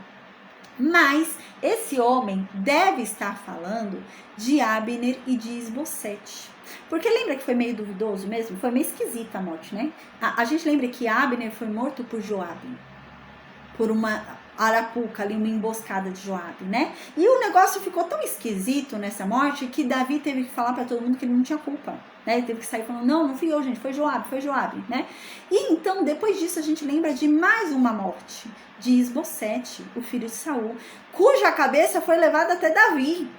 Mas esse homem deve estar falando de Abner e de Isbosete. Porque lembra que foi meio duvidoso mesmo? Foi meio esquisita a morte, né? A gente lembra que Abner foi morto por Joabe. Por arapuca ali, uma emboscada de Joabe, né? E o negócio ficou tão esquisito nessa morte que Davi teve que falar para todo mundo que ele não tinha culpa, né? Ele teve que sair falando, não fui eu, gente, foi Joabe, né? E então, depois disso, a gente lembra de mais uma morte, de Isbosete, o filho de Saul, cuja cabeça foi levada até Davi.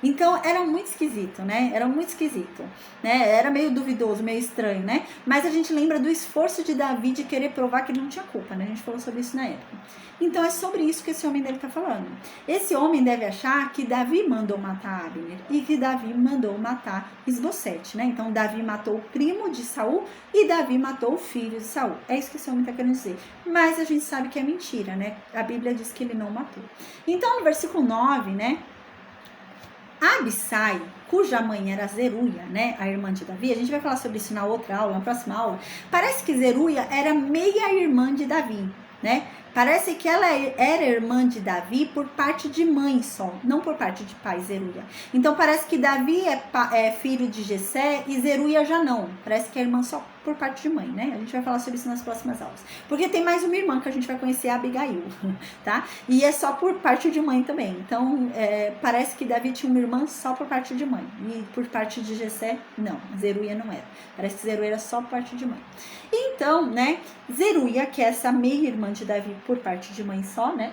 Então, era muito esquisito, né? Era muito esquisito, né? Era meio duvidoso, meio estranho, né? Mas a gente lembra do esforço de Davi de querer provar que ele não tinha culpa, né? A gente falou sobre isso na época. Então, é sobre isso que esse homem deve estar falando. Esse homem deve achar que Davi mandou matar Abner e que Davi mandou matar Isbosete, né? Então, Davi matou o primo de Saul e Davi matou o filho de Saul. É isso que esse homem está querendo dizer. Mas a gente sabe que é mentira, né? A Bíblia diz que ele não matou. Então, no versículo 9, né? Abissai, cuja mãe era Zeruia, né, a irmã de Davi, a gente vai falar sobre isso na outra aula, na próxima aula. Parece que Zeruia era meia irmã de Davi, né? Parece que ela era irmã de Davi por parte de mãe só, não por parte de pai, Zeruia. Então parece que Davi é filho de Jessé e Zeruia já não. Parece que é irmã só por parte de mãe, né? A gente vai falar sobre isso nas próximas aulas. Porque tem mais uma irmã que a gente vai conhecer, a Abigail, tá? E é só por parte de mãe também. Então, parece que Davi tinha uma irmã só por parte de mãe. E por parte de Jessé, não. Zeruia não era. Parece que Zeruia era só por parte de mãe. Então, né? Zeruia, que é essa meia-irmã de Davi por parte de mãe só, né?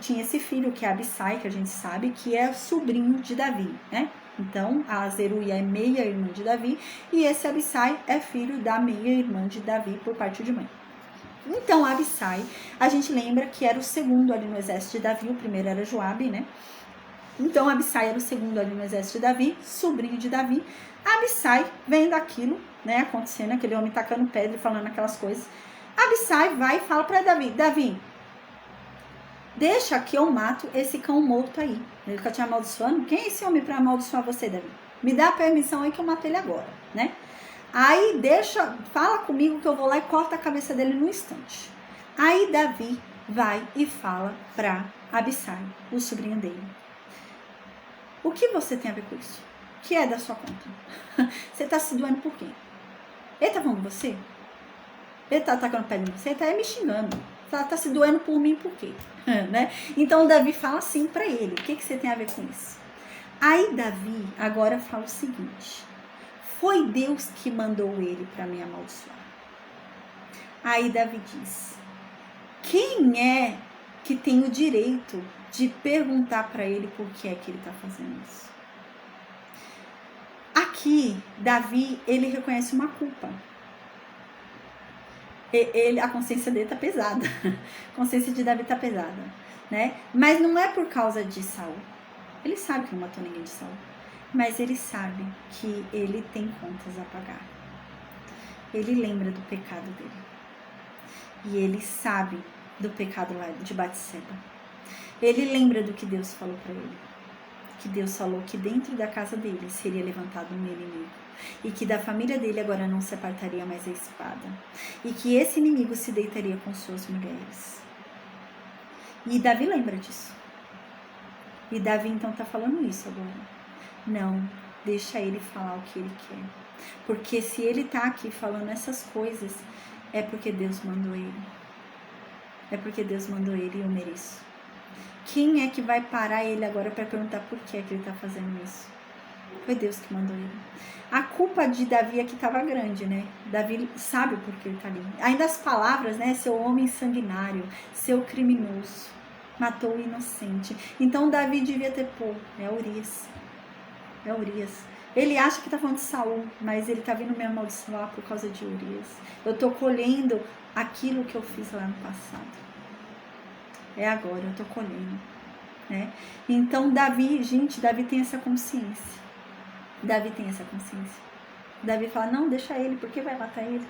Tinha esse filho, que é Abissai, que a gente sabe, que é sobrinho de Davi, né? Então, a Zeruia é meia-irmã de Davi e esse Abissai é filho da meia-irmã de Davi por parte de mãe. Então, Abissai, a gente lembra que era o segundo ali no exército de Davi, o primeiro era Joabe, né? Então, Abissai era o segundo ali no exército de Davi, sobrinho de Davi. Abissai, vendo aquilo, né, acontecendo, aquele homem tacando pedra e falando aquelas coisas. Abissai vai e fala para Davi, Davi, deixa que eu mato esse cão morto aí. Ele fica te amaldiçoando. Quem é esse homem para amaldiçoar você, Davi? Me dá a permissão aí que eu mato ele agora, né? Aí fala comigo que eu vou lá e corto a cabeça dele no instante. Aí Davi vai e fala para Abissai, o sobrinho dele. O que você tem a ver com isso? O que é da sua conta? Você tá se doendo por quê? Ele tá falando com você? Ele tá atacando pedra em você? Ele tá me xingando. Tá se doendo por mim por quê? Né? Então Davi fala assim para ele, o que você tem a ver com isso? Aí Davi agora fala o seguinte, foi Deus que mandou ele para me amaldiçoar. Aí Davi diz, quem é que tem o direito de perguntar para ele por que é que ele está fazendo isso? Aqui, Davi, ele reconhece uma culpa. A consciência dele tá pesada. A consciência de Davi tá pesada, né? Mas não é por causa de Saul. Ele sabe que não matou ninguém de Saul. Mas ele sabe que ele tem contas a pagar. Ele lembra do pecado dele. E ele sabe do pecado lá de Batseba. Ele lembra do que Deus falou para ele. Que Deus falou que dentro da casa dele seria levantado um inimigo. E que da família dele agora não se apartaria mais a espada. E que esse inimigo se deitaria com suas mulheres. E Davi lembra disso. E Davi então está falando isso agora. Não, deixa ele falar o que ele quer. Porque se ele está aqui falando essas coisas, é porque Deus mandou ele. É porque Deus mandou ele e eu mereço. Quem é que vai parar ele agora para perguntar por que é que ele está fazendo isso? Foi Deus que mandou ele. A culpa de Davi aqui estava grande, né? Davi sabe por que ele está ali. Ainda as palavras, né? Seu homem sanguinário, seu criminoso, matou o inocente. Então Davi devia ter, é Urias. É Urias. Ele acha que está falando de Saul, mas ele está vindo me amaldiçoar por causa de Urias. Eu estou colhendo aquilo que eu fiz lá no passado. É agora, eu estou colhendo, né? Então Davi tem essa consciência. Davi tem essa consciência. Davi fala, não, deixa ele, porque vai matar ele.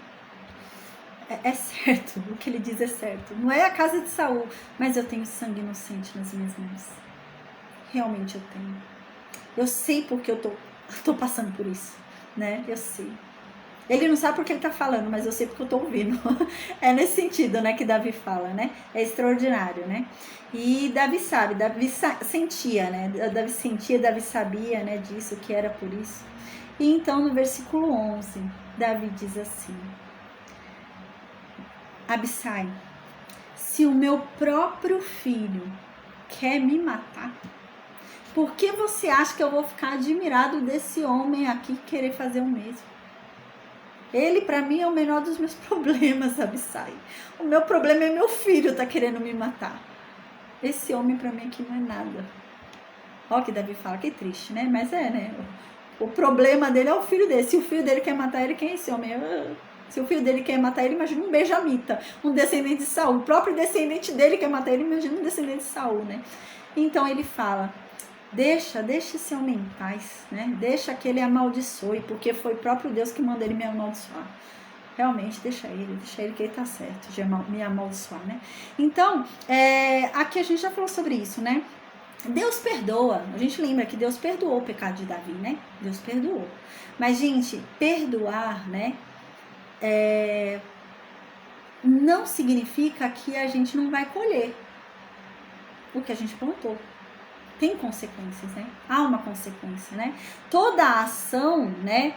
É certo, o que ele diz é certo. Não é a casa de Saul, mas eu tenho sangue inocente nas minhas mãos. Realmente eu tenho. Eu sei porque eu tô passando por isso, né? Eu sei. Ele não sabe porque ele tá falando, mas eu sei porque eu tô ouvindo. É nesse sentido, né, que Davi fala, né? É extraordinário, né? E Davi sabe, Davi sentia, né? Davi sabia, né, disso, que era por isso. E então, no versículo 11, Davi diz assim, Abissai, Se o meu próprio filho quer me matar, por que você acha que eu vou ficar admirado desse homem aqui querer fazer o mesmo? Ele, pra mim, é o menor dos meus problemas, Abissai. O meu problema é meu filho tá querendo me matar. Esse homem pra mim aqui não é nada. Ó que Davi fala, que triste, né? Mas é, né? O problema dele é o filho dele. Se o filho dele quer matar ele, quem é esse homem? Se o filho dele quer matar ele, imagina um benjamita, um descendente de Saul. O próprio descendente dele quer matar ele, imagina um descendente de Saul, né? Então ele fala, deixa esse homem em paz, né? Deixa que ele amaldiçoe, porque foi o próprio Deus que mandou ele me amaldiçoar. Realmente, deixa ele que ele tá certo de me amaldiçoar, né? Então, aqui a gente já falou sobre isso, né? Deus perdoa, a gente lembra que Deus perdoou o pecado de Davi, né? Deus perdoou. Mas, gente, perdoar, né? Não significa que a gente não vai colher o que a gente plantou. Tem consequências, né? Há uma consequência, né? Toda ação, né?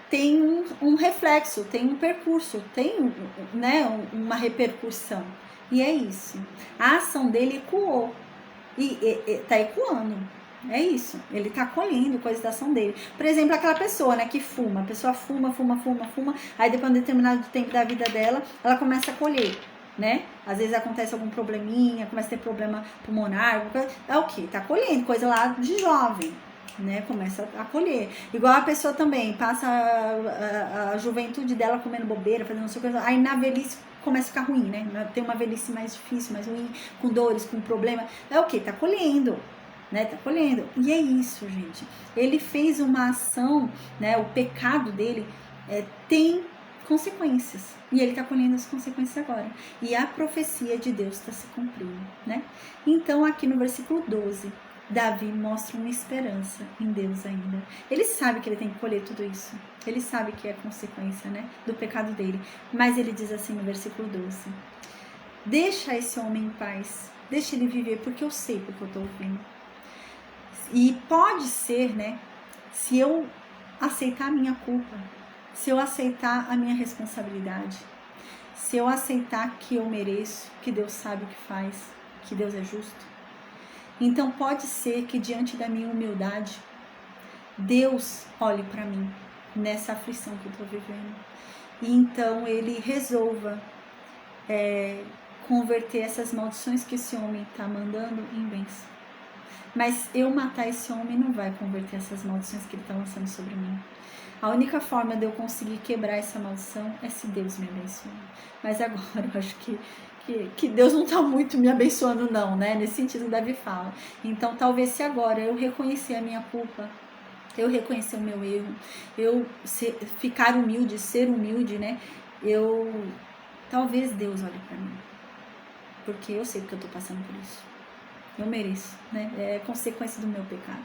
Tem um reflexo, tem um percurso, tem, né? Uma repercussão. E é isso. A ação dele ecoou. E tá ecoando. É isso. Ele tá colhendo coisas da ação dele. Por exemplo, aquela pessoa, né, que fuma. A pessoa fuma. Aí depois de um determinado tempo da vida dela, ela começa a colher, né? Às vezes acontece algum probleminha, começa a ter problema pulmonar. É o quê? Tá colhendo coisa lá de jovem, né? Começa a colher. Igual a pessoa também passa a juventude dela comendo bobeira, fazendo não sei o que. Aí na velhice começa a ficar ruim, né? Tem uma velhice mais difícil, mais ruim, com dores, com problema. É o quê? Tá colhendo. Né, tá colhendo. E é isso, gente. Ele fez uma ação, né? O pecado dele tem consequências. E ele tá colhendo as consequências agora. E a profecia de Deus está se cumprindo, né? Então, aqui no versículo 12, Davi mostra uma esperança em Deus ainda. Ele sabe que ele tem que colher tudo isso. Ele sabe que é consequência, né, do pecado dele. Mas ele diz assim no versículo 12: deixa esse homem em paz. Deixa ele viver, porque eu sei porque eu tô ouvindo. E pode ser, né, se eu aceitar a minha culpa, se eu aceitar a minha responsabilidade, se eu aceitar que eu mereço, que Deus sabe o que faz, que Deus é justo, então pode ser que diante da minha humildade, Deus olhe para mim nessa aflição que eu estou vivendo. E então Ele resolva converter essas maldições que esse homem está mandando em bênção. Mas eu matar esse homem não vai converter essas maldições que ele está lançando sobre mim. A única forma de eu conseguir quebrar essa maldição é se Deus me abençoar. Mas agora eu acho que Deus não está muito me abençoando não, né? Nesse sentido Davi fala. Então talvez se agora eu reconhecer a minha culpa, eu reconhecer o meu erro, eu ficar humilde, ser humilde, né? Talvez Deus olhe para mim. Porque eu sei que eu estou passando por isso. Eu mereço, né? É consequência do meu pecado.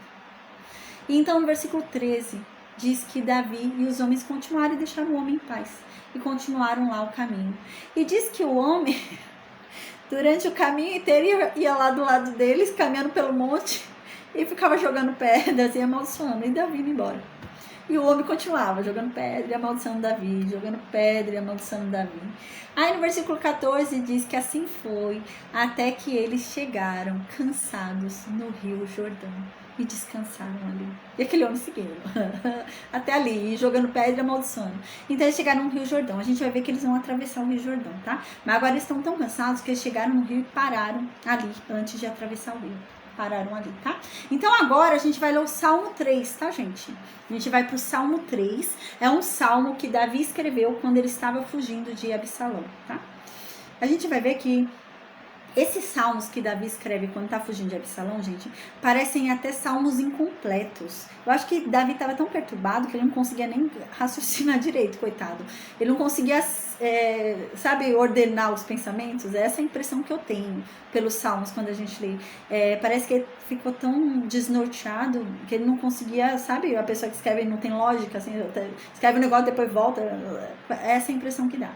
E então no versículo 13 diz que Davi e os homens continuaram e deixaram o homem em paz. E continuaram lá o caminho. E diz que o homem, durante o caminho inteiro, ia lá do lado deles, caminhando pelo monte, e ficava jogando pedras e amaldiçoando. E Davi indo embora. E o homem continuava jogando pedra e amaldiçoando Davi, jogando pedra e amaldiçoando Davi. Aí no versículo 14 diz que assim foi, até que eles chegaram cansados no rio Jordão e descansaram ali. E aquele homem seguiu até ali, jogando pedra e amaldiçoando. Então eles chegaram no rio Jordão. A gente vai ver que eles vão atravessar o rio Jordão, tá? Mas agora eles estão tão cansados que eles chegaram no rio e pararam ali antes de atravessar o rio. Pararam ali, tá? Então agora a gente vai ler o Salmo 3, tá, gente? A gente vai pro Salmo 3. É um salmo que Davi escreveu quando ele estava fugindo de Absalão, tá? A gente vai ver que esses salmos que Davi escreve quando tá fugindo de Absalão, gente, parecem até salmos incompletos. Eu acho que Davi estava tão perturbado que ele não conseguia nem raciocinar direito, coitado. Ele não conseguia, sabe, ordenar os pensamentos. Essa é a impressão que eu tenho pelos salmos quando a gente lê. Parece que ele ficou tão desnorteado que ele não conseguia, sabe, a pessoa que escreve não tem lógica, assim, escreve um negócio e depois volta. Essa é a impressão que dá.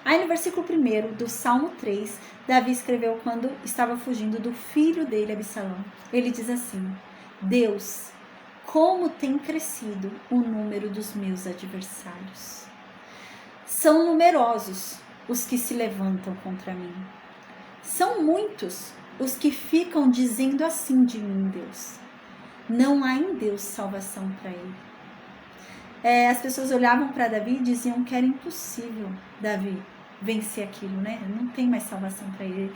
Aí no versículo 1 do Salmo 3, Davi escreveu quando estava fugindo do filho dele, Absalão. Ele diz assim: Deus, como tem crescido o número dos meus adversários. São numerosos os que se levantam contra mim. São muitos os que ficam dizendo assim de mim, Deus. Não há em Deus salvação para ele. As pessoas olhavam para Davi e diziam que era impossível Davi vencer aquilo, né? Não tem mais salvação para ele.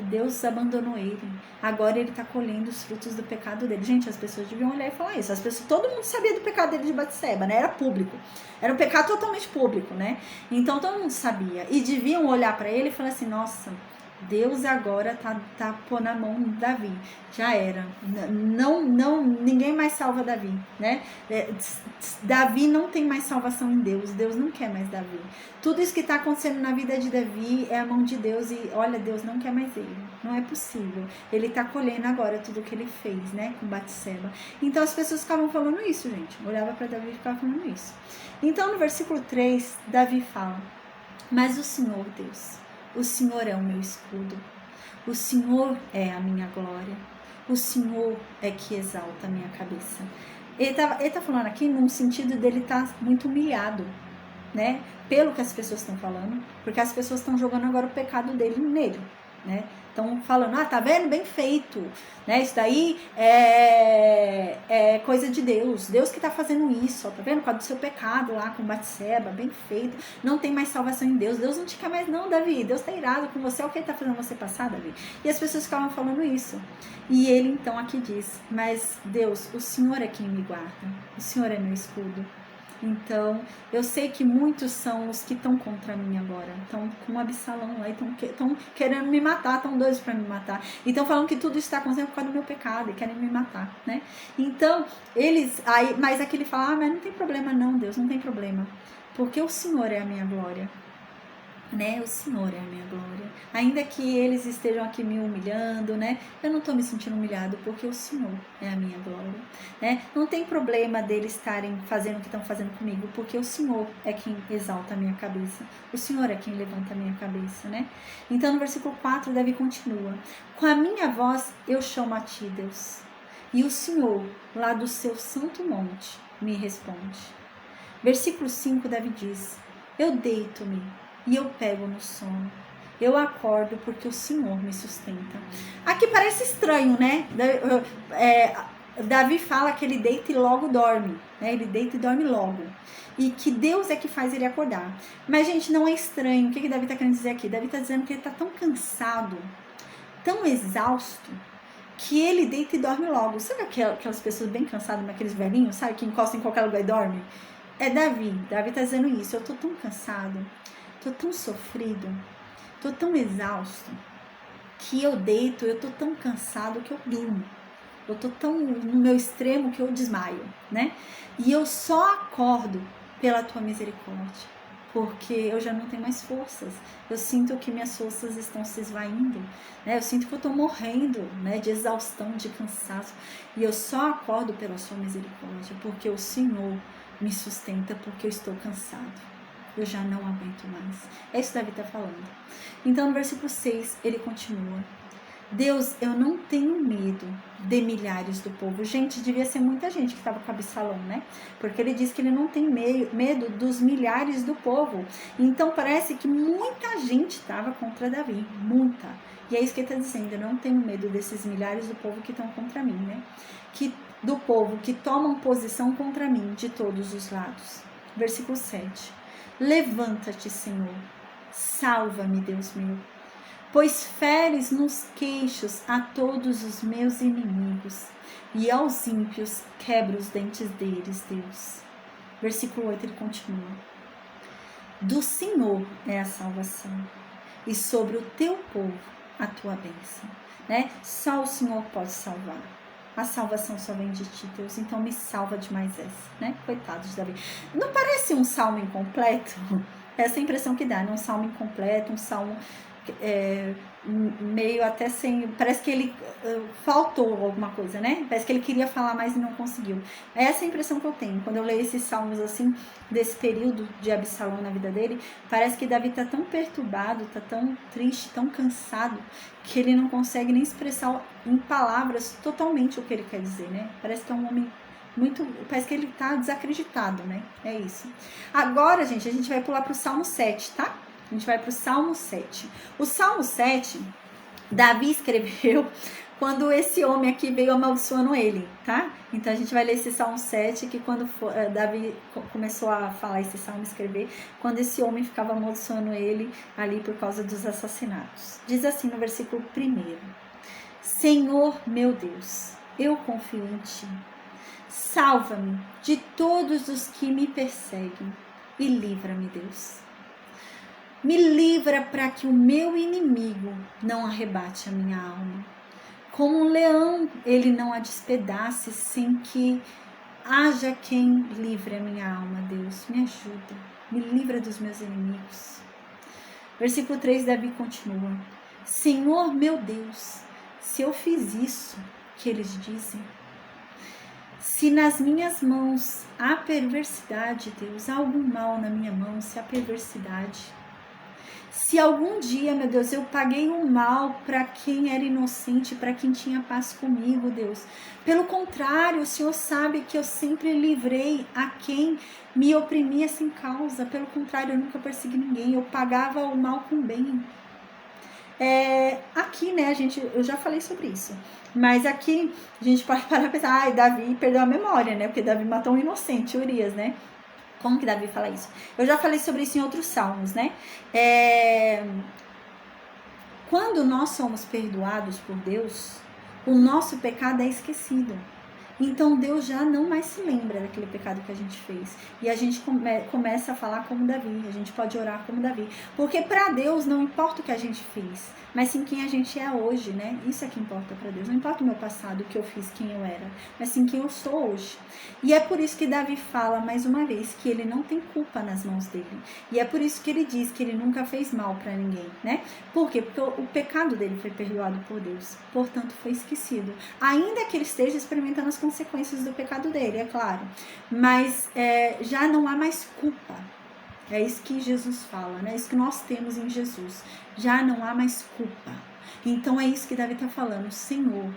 Deus abandonou ele. Agora ele está colhendo os frutos do pecado dele. Gente, as pessoas deviam olhar e falar isso. Todo mundo sabia do pecado dele de Batseba, né? Era público. Era um pecado totalmente público, né? Então todo mundo sabia. E deviam olhar para ele e falar assim, nossa, Deus agora tá pondo na mão de Davi. Já era. Ninguém mais salva Davi, né? Davi não tem mais salvação em Deus. Deus não quer mais Davi. Tudo isso que está acontecendo na vida de Davi é a mão de Deus e, olha, Deus não quer mais ele. Não é possível. Ele está colhendo agora tudo que ele fez, né? Com Batseba. Então as pessoas ficavam falando isso, gente. Olhava para Davi e ficava falando isso. Então no versículo 3, Davi fala, mas o Senhor, Deus, o Senhor é o meu escudo. O Senhor é a minha glória. O Senhor é que exalta a minha cabeça. Ele tá falando aqui num sentido dele estar muito humilhado, né? Pelo que as pessoas estão falando. Porque as pessoas estão jogando agora o pecado dele nele, né? Estão falando, tá vendo? Bem feito, né? Isso daí é coisa de Deus. Deus que tá fazendo isso, ó, tá vendo? Por causa do seu pecado lá com Batseba, bem feito. Não tem mais salvação em Deus. Deus não te quer mais não, Davi. Deus tá irado com você. É o que ele tá fazendo você passar, Davi. E as pessoas ficavam falando isso. E ele então aqui diz, mas Deus, o Senhor é quem me guarda. O Senhor é meu escudo. Então, eu sei que muitos são os que estão contra mim agora. Estão com Absalão lá, estão querendo me matar, estão doidos para me matar. E estão falando que tudo está acontecendo por causa do meu pecado e querem me matar, né? Então, mas aqui ele fala, mas não tem problema não, Deus, não tem problema. Porque o Senhor é a minha glória. Né? O Senhor é a minha glória. Ainda que eles estejam aqui me humilhando, né? Eu não estou me sentindo humilhado porque o Senhor é a minha glória, né? Não tem problema deles estarem fazendo o que estão fazendo comigo, porque o Senhor é quem exalta a minha cabeça. O Senhor é quem levanta a minha cabeça, né? Então no versículo 4 Davi continua: com a minha voz eu chamo a ti, Deus, e o Senhor lá do seu santo monte me responde. Versículo 5 Davi diz: eu deito-me e eu pego no sono. Eu acordo porque o Senhor me sustenta. Aqui parece estranho, né? Davi fala que ele deita e logo dorme, né? Ele deita e dorme logo. E que Deus é que faz ele acordar. Mas, gente, não é estranho. O que Davi está querendo dizer aqui? Davi está dizendo que ele está tão cansado, tão exausto, que ele deita e dorme logo. Sabe aquelas pessoas bem cansadas, aqueles velhinhos, sabe? Que encostam em qualquer lugar e dormem? É Davi. Davi está dizendo isso. Eu estou tão cansado, tô tão sofrido, tô tão exausto, que eu deito, eu tô tão cansado que eu durmo. Eu tô tão no meu extremo que eu desmaio, né? E eu só acordo pela tua misericórdia, porque eu já não tenho mais forças. Eu sinto que minhas forças estão se esvaindo, né? Eu sinto que eu tô morrendo, né? De exaustão, de cansaço. E eu só acordo pela sua misericórdia, porque o Senhor me sustenta, porque eu estou cansado. Eu já não aguento mais. É isso que Davi está falando. Então, no versículo 6, ele continua: Deus, eu não tenho medo de milhares do povo. Gente, devia ser muita gente que estava com Absalão, né? Porque ele diz que ele não tem medo dos milhares do povo. Então, parece que muita gente estava contra Davi. Muita. E é isso que ele está dizendo. Eu não tenho medo desses milhares do povo que estão contra mim, né? Do povo que tomam posição contra mim de todos os lados. Versículo 7. Levanta-te, Senhor, salva-me, Deus meu, pois feres nos queixos a todos os meus inimigos, e aos ímpios quebra os dentes deles, Deus. Versículo 8, ele continua: do Senhor é a salvação, e sobre o teu povo a tua bênção, né? Só o Senhor pode salvar. A salvação só vem de ti, Deus. Então me salva de mais essa, né? Coitado de Davi. Não parece um salmo incompleto? Essa é a impressão que dá, né? Um salmo incompleto, um salmo meio até sem... Parece que ele faltou alguma coisa, né? Parece que ele queria falar mais e não conseguiu. Essa é a impressão que eu tenho. Quando eu leio esses salmos assim, desse período de Absalão na vida dele, parece que Davi tá tão perturbado, tá tão triste, tão cansado, que ele não consegue nem expressar em palavras totalmente o que ele quer dizer, né? Parece que é um homem parece que ele tá desacreditado, né? É isso. Agora, gente, a gente vai pular pro Salmo 7, tá? A gente vai pro Salmo 7. O Salmo 7 Davi escreveu quando esse homem aqui veio amaldiçoando ele, tá? Então a gente vai ler esse Salmo 7, que quando Davi começou a falar esse salmo, escrever, quando esse homem ficava amaldiçoando ele ali por causa dos assassinatos. Diz assim no versículo 1: Senhor meu Deus, eu confio em ti. Salva-me de todos os que me perseguem e livra-me, Deus. Me livra para que o meu inimigo não arrebate a minha alma. Como um leão, ele não a despedace sem que haja quem livre a minha alma, Deus. Me ajuda, me livra dos meus inimigos. Versículo 3, Davi continua: Senhor meu Deus, se eu fiz isso que eles dizem, se nas minhas mãos há perversidade, Deus, há algum mal na minha mão, se há perversidade, se algum dia, meu Deus, eu paguei o mal para quem era inocente, para quem tinha paz comigo, Deus. Pelo contrário, o Senhor sabe que eu sempre livrei a quem me oprimia sem causa. Pelo contrário, eu nunca persegui ninguém, eu pagava o mal com o bem. Aqui, né, eu já falei sobre isso. Mas aqui a gente pode parar e pensar, Davi perdeu a memória, né? Porque Davi matou um inocente, Urias, né? Como que Davi fala isso? Eu já falei sobre isso em outros salmos, né? Quando nós somos perdoados por Deus, o nosso pecado é esquecido. Então Deus já não mais se lembra daquele pecado que a gente fez. E a gente começa a falar como Davi, a gente pode orar como Davi. Porque para Deus não importa o que a gente fez, mas sim quem a gente é hoje, né? Isso é que importa para Deus. Não importa o meu passado, o que eu fiz, quem eu era, mas sim quem eu sou hoje. E é por isso que Davi fala mais uma vez que ele não tem culpa nas mãos dele. E é por isso que ele diz que ele nunca fez mal para ninguém, né? Por quê? Porque o pecado dele foi perdoado por Deus, portanto foi esquecido. Ainda que ele esteja experimentando as consequências do pecado dele, é claro, mas já não há mais culpa. É isso que Jesus fala, né? É isso que nós temos em Jesus. Já não há mais culpa. Então é isso que Davi está falando: Senhor,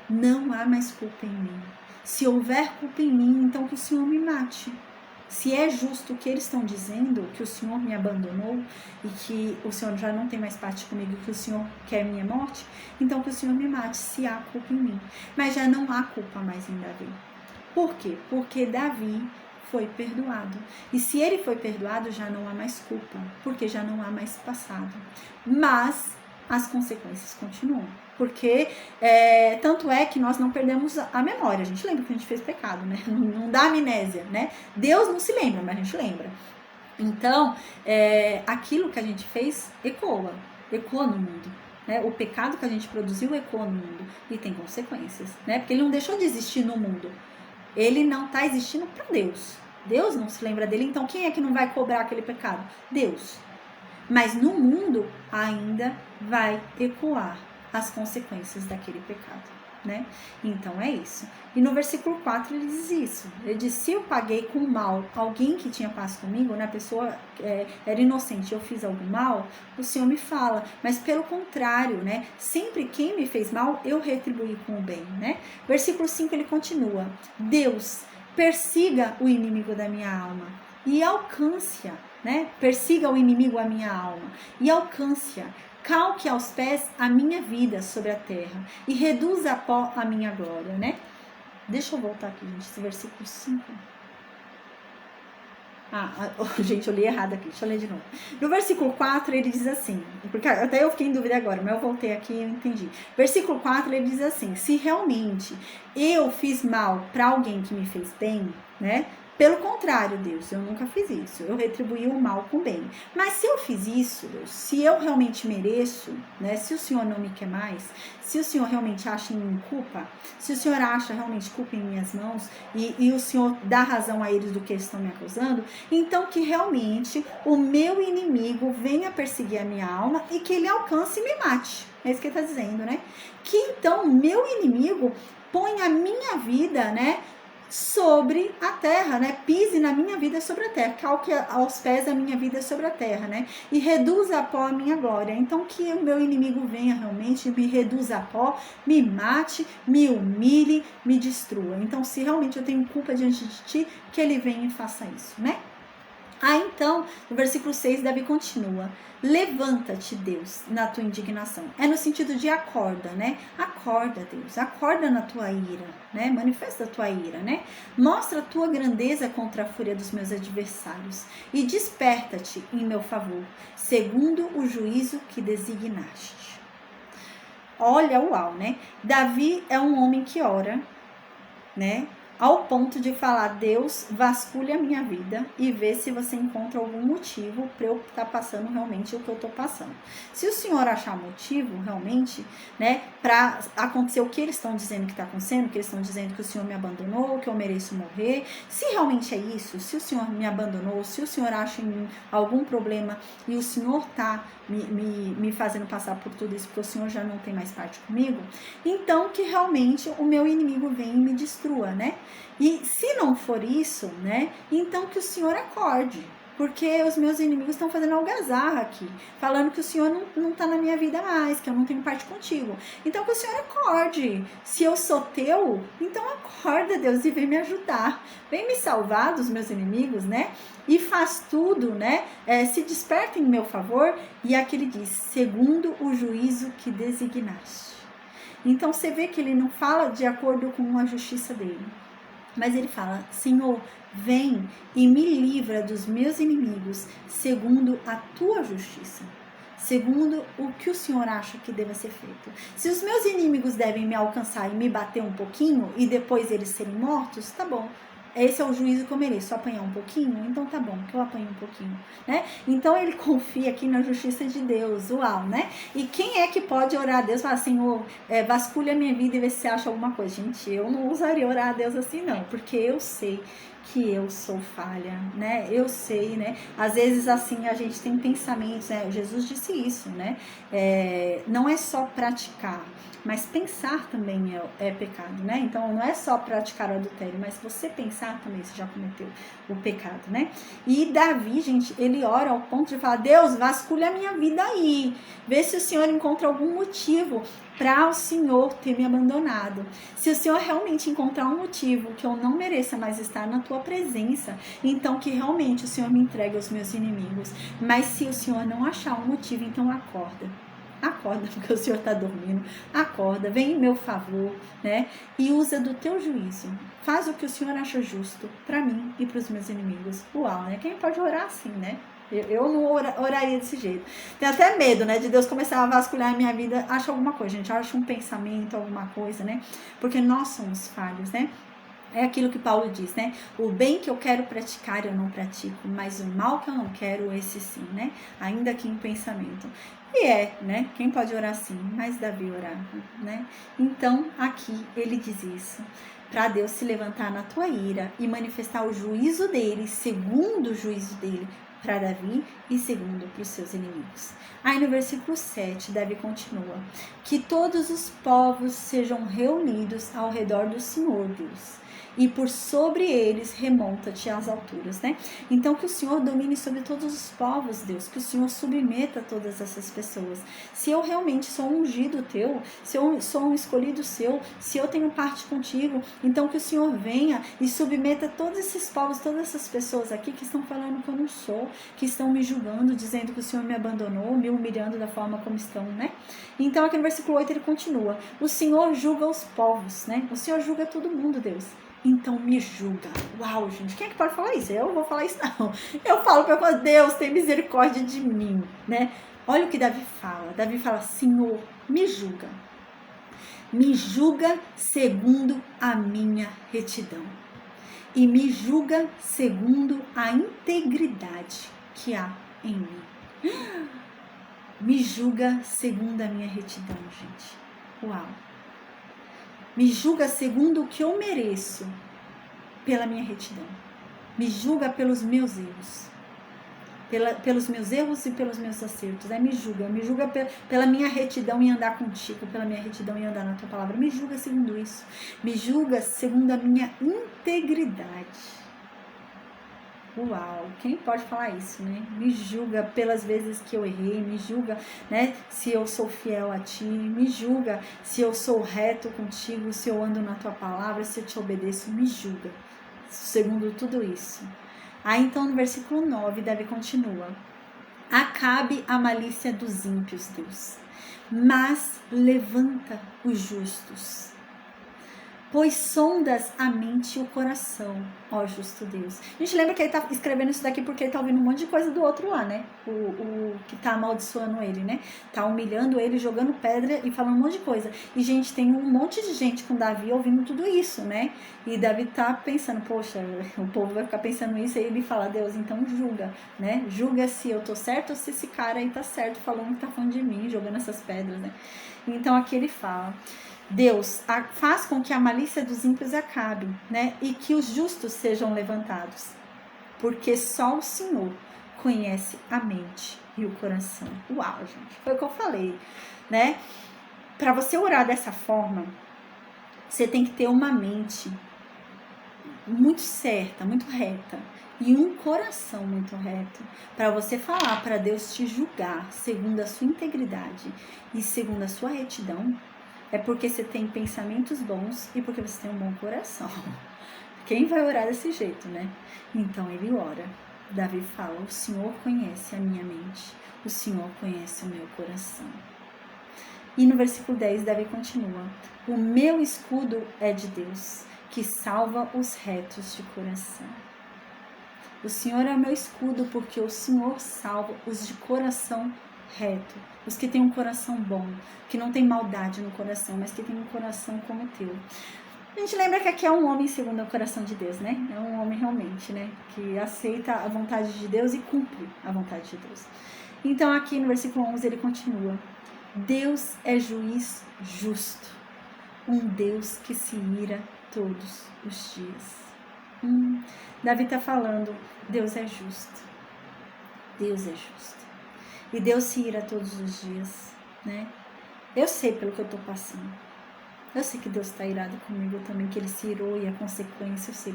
não há mais culpa em mim. Se houver culpa em mim, então que o Senhor me mate. Se é justo o que eles estão dizendo, que o Senhor me abandonou e que o Senhor já não tem mais parte comigo, que o Senhor quer minha morte, então que o Senhor me mate, se há culpa em mim. Mas já não há culpa mais em Davi. Por quê? Porque Davi foi perdoado. E se ele foi perdoado, já não há mais culpa, porque já não há mais passado. Mas as consequências continuam. Porque tanto é que nós não perdemos a memória. A gente lembra que a gente fez pecado, né? Não dá amnésia, né? Deus não se lembra, mas a gente lembra. Então, aquilo que a gente fez ecoa no mundo. Né? O pecado que a gente produziu ecoa no mundo e tem consequências, né? Porque ele não deixou de existir no mundo. Ele não está existindo para Deus. Deus não se lembra dele, então quem é que não vai cobrar aquele pecado? Deus. Mas no mundo ainda vai ecoar as consequências daquele pecado, né? Então é isso. E no versículo 4 ele diz isso. Ele diz: se eu paguei com mal alguém que tinha paz comigo, né? A pessoa era inocente, eu fiz algum mal, o Senhor me fala. Mas pelo contrário, né? Sempre quem me fez mal, eu retribuí com o bem, né? Versículo 5 ele continua: Deus, persiga o inimigo da minha alma e alcance-a, né? Persiga o inimigo a minha alma e alcance-a. Calque aos pés a minha vida sobre a terra e reduza a pó a minha glória, né? Deixa eu voltar aqui, gente, esse versículo 5. Gente, eu li errado aqui, deixa eu ler de novo. No versículo 4 ele diz assim, porque até eu fiquei em dúvida agora, mas eu voltei aqui e eu entendi. Versículo 4 ele diz assim: se realmente eu fiz mal para alguém que me fez bem, né? Pelo contrário, Deus, eu nunca fiz isso. Eu retribuí o mal com o bem. Mas se eu fiz isso, Deus, se eu realmente mereço, né? Se o Senhor não me quer mais, se o Senhor realmente acha em mim culpa, se o Senhor acha realmente culpa em minhas mãos e o Senhor dá razão a eles do que eles estão me acusando, então que realmente o meu inimigo venha perseguir a minha alma e que ele alcance e me mate. É isso que ele está dizendo, né? Que então o meu inimigo põe a minha vida, né? Sobre a terra, né? Pise na minha vida sobre a terra, calque aos pés a minha vida sobre a terra, né? E reduza a pó a minha glória. Então que o meu inimigo venha realmente, me reduza a pó, me mate, me humilhe, me destrua. Então se realmente eu tenho culpa diante de ti, que ele venha e faça isso, né? Então, no versículo 6, Davi continua: levanta-te, Deus, na tua indignação. É no sentido de acorda, né? Acorda, Deus, acorda na tua ira, né? Manifesta a tua ira, né? Mostra a tua grandeza contra a fúria dos meus adversários e desperta-te em meu favor, segundo o juízo que designaste. Olha, uau, né? Davi é um homem que ora, né? Ao ponto de falar: Deus, vasculha a minha vida e vê se você encontra algum motivo para eu estar passando realmente o que eu estou passando. Se o Senhor achar motivo realmente, né, para acontecer o que eles estão dizendo que está acontecendo, que eles estão dizendo que o Senhor me abandonou, que eu mereço morrer, se realmente é isso, se o Senhor me abandonou, se o Senhor acha em mim algum problema e o Senhor está me fazendo passar por tudo isso porque o Senhor já não tem mais parte comigo, então que realmente o meu inimigo venha e me destrua, né? E se não for isso, né, então que o Senhor acorde, porque os meus inimigos estão fazendo algazarra aqui, falando que o Senhor não está na minha vida mais, que eu não tenho parte contigo. Então que o Senhor acorde. Se eu sou teu, então acorda, Deus, e vem me ajudar. Vem me salvar dos meus inimigos, né? E faz tudo, né? Se desperta em meu favor. E aqui ele diz: segundo o juízo que designaste. Então você vê que ele não fala de acordo com a justiça dele, mas ele fala: Senhor, vem e me livra dos meus inimigos, segundo a tua justiça, segundo o que o Senhor acha que deva ser feito. Se os meus inimigos devem me alcançar e me bater um pouquinho e depois eles serem mortos, tá bom. Esse é o juízo que eu mereço, apanhar um pouquinho? Então tá bom, que eu apanhe um pouquinho, né? Então ele confia aqui na justiça de Deus, uau, né? E quem é que pode orar a Deus e falar: Senhor, vasculha a minha vida e vê se você acha alguma coisa? Gente, eu não usaria orar a Deus assim não, porque eu sei que eu sou falha, né? Eu sei, né? Às vezes assim a gente tem pensamentos, né? Jesus disse isso, né? Não é só praticar, mas pensar também é pecado, né? Então não é só praticar o adultério, mas você pensar também você já cometeu o pecado, né? E Davi, gente, ele ora ao ponto de falar: Deus, vasculha a minha vida aí, vê se o Senhor encontra algum motivo para o Senhor ter me abandonado. Se o Senhor realmente encontrar um motivo que eu não mereça mais estar na tua presença, então que realmente o Senhor me entregue aos meus inimigos. Mas se o Senhor não achar um motivo, então acorda. Acorda, porque o Senhor está dormindo. Acorda, vem em meu favor, né? E usa do teu juízo. Faz o que o Senhor acha justo para mim e para os meus inimigos. Uau, né? Quem pode orar assim, né? Eu não oraria desse jeito. Tenho até medo, né, de Deus começar a vasculhar a minha vida. Acha alguma coisa, gente. Acha um pensamento, alguma coisa, né? Porque nós somos falhos, né? É aquilo que Paulo diz, né? O bem que eu quero praticar eu não pratico, mas o mal que eu não quero, esse sim, né? Ainda que em pensamento. E né? Quem pode orar assim? Mas Davi orava, né? Então, aqui ele diz isso: para Deus se levantar na tua ira e manifestar o juízo dele, segundo o juízo dele, para Davi e segundo para os seus inimigos. Aí no versículo 7, Davi continua: que todos os povos sejam reunidos ao redor do Senhor Deus, e por sobre eles remonta-te às alturas, né? Então que o Senhor domine sobre todos os povos, Deus, que o Senhor submeta todas essas pessoas. Se eu realmente sou um ungido teu, se eu sou um escolhido seu, se eu tenho parte contigo, então que o Senhor venha e submeta todos esses povos, todas essas pessoas aqui que estão falando que eu não sou, que estão me julgando, dizendo que o Senhor me abandonou, me humilhando da forma como estão, né? Então aqui no versículo 8 ele continua: o Senhor julga os povos, né? O Senhor julga todo mundo, Deus. Então me julga. Uau, gente, quem é que pode falar isso? Eu não vou falar isso não. Eu falo para Deus, tem misericórdia de mim, né? Olha o que Davi fala. Davi fala: Senhor, me julga. Me julga segundo a minha retidão. E me julga segundo a integridade que há em mim. Me julga segundo a minha retidão, gente. Uau. Me julga segundo o que eu mereço pela minha retidão. Me julga pelos meus erros. Pelos meus erros e pelos meus acertos. Me julga pela minha retidão em andar contigo, pela minha retidão em andar na tua palavra. Me julga segundo isso. Me julga segundo a minha integridade. Uau, quem pode falar isso, né? Me julga pelas vezes que eu errei, me julga, né, se eu sou fiel a ti, me julga se eu sou reto contigo, se eu ando na tua palavra, se eu te obedeço, me julga, segundo tudo isso. Aí então no versículo 9, Davi continua: acabe a malícia dos ímpios, Deus, mas levanta os justos. Pois sondas a mente e o coração, ó justo Deus. A gente lembra que ele tá escrevendo isso daqui porque ele tá ouvindo um monte de coisa do outro lá, né? O que tá amaldiçoando ele, né? Tá humilhando ele, jogando pedra e falando um monte de coisa. E, gente, tem um monte de gente com Davi ouvindo tudo isso, né? E Davi tá pensando, poxa, o povo vai ficar pensando isso. E ele fala, Deus, então julga, né? Julga se eu tô certo ou se esse cara aí tá certo, falando que tá falando de mim, jogando essas pedras, né? Então aqui ele fala: Deus, faz com que a malícia dos ímpios acabe, né? E que os justos sejam levantados. Porque só o Senhor conhece a mente e o coração. Uau, gente, foi o que eu falei, né? Para você orar dessa forma, você tem que ter uma mente muito certa, muito reta. E um coração muito reto. Para você falar, para Deus te julgar segundo a sua integridade e segundo a sua retidão. É porque você tem pensamentos bons e porque você tem um bom coração. Quem vai orar desse jeito, né? Então ele ora. Davi fala: o Senhor conhece a minha mente, o Senhor conhece o meu coração. E no versículo 10, Davi continua: o meu escudo é de Deus, que salva os retos de coração. O Senhor é o meu escudo, porque o Senhor salva os de coração reto, os que têm um coração bom, que não tem maldade no coração, mas que tem um coração como o teu. A gente lembra que aqui é um homem segundo o coração de Deus, né? É um homem realmente, né? Que aceita a vontade de Deus e cumpre a vontade de Deus. Então aqui no versículo 11 ele continua: Deus é juiz justo, um Deus que se ira todos os dias. Davi está falando, Deus é justo. Deus é justo. E Deus se ira todos os dias, né? Eu sei pelo que eu estou passando. Eu sei que Deus está irado comigo também, que Ele se irou e a consequência, eu sei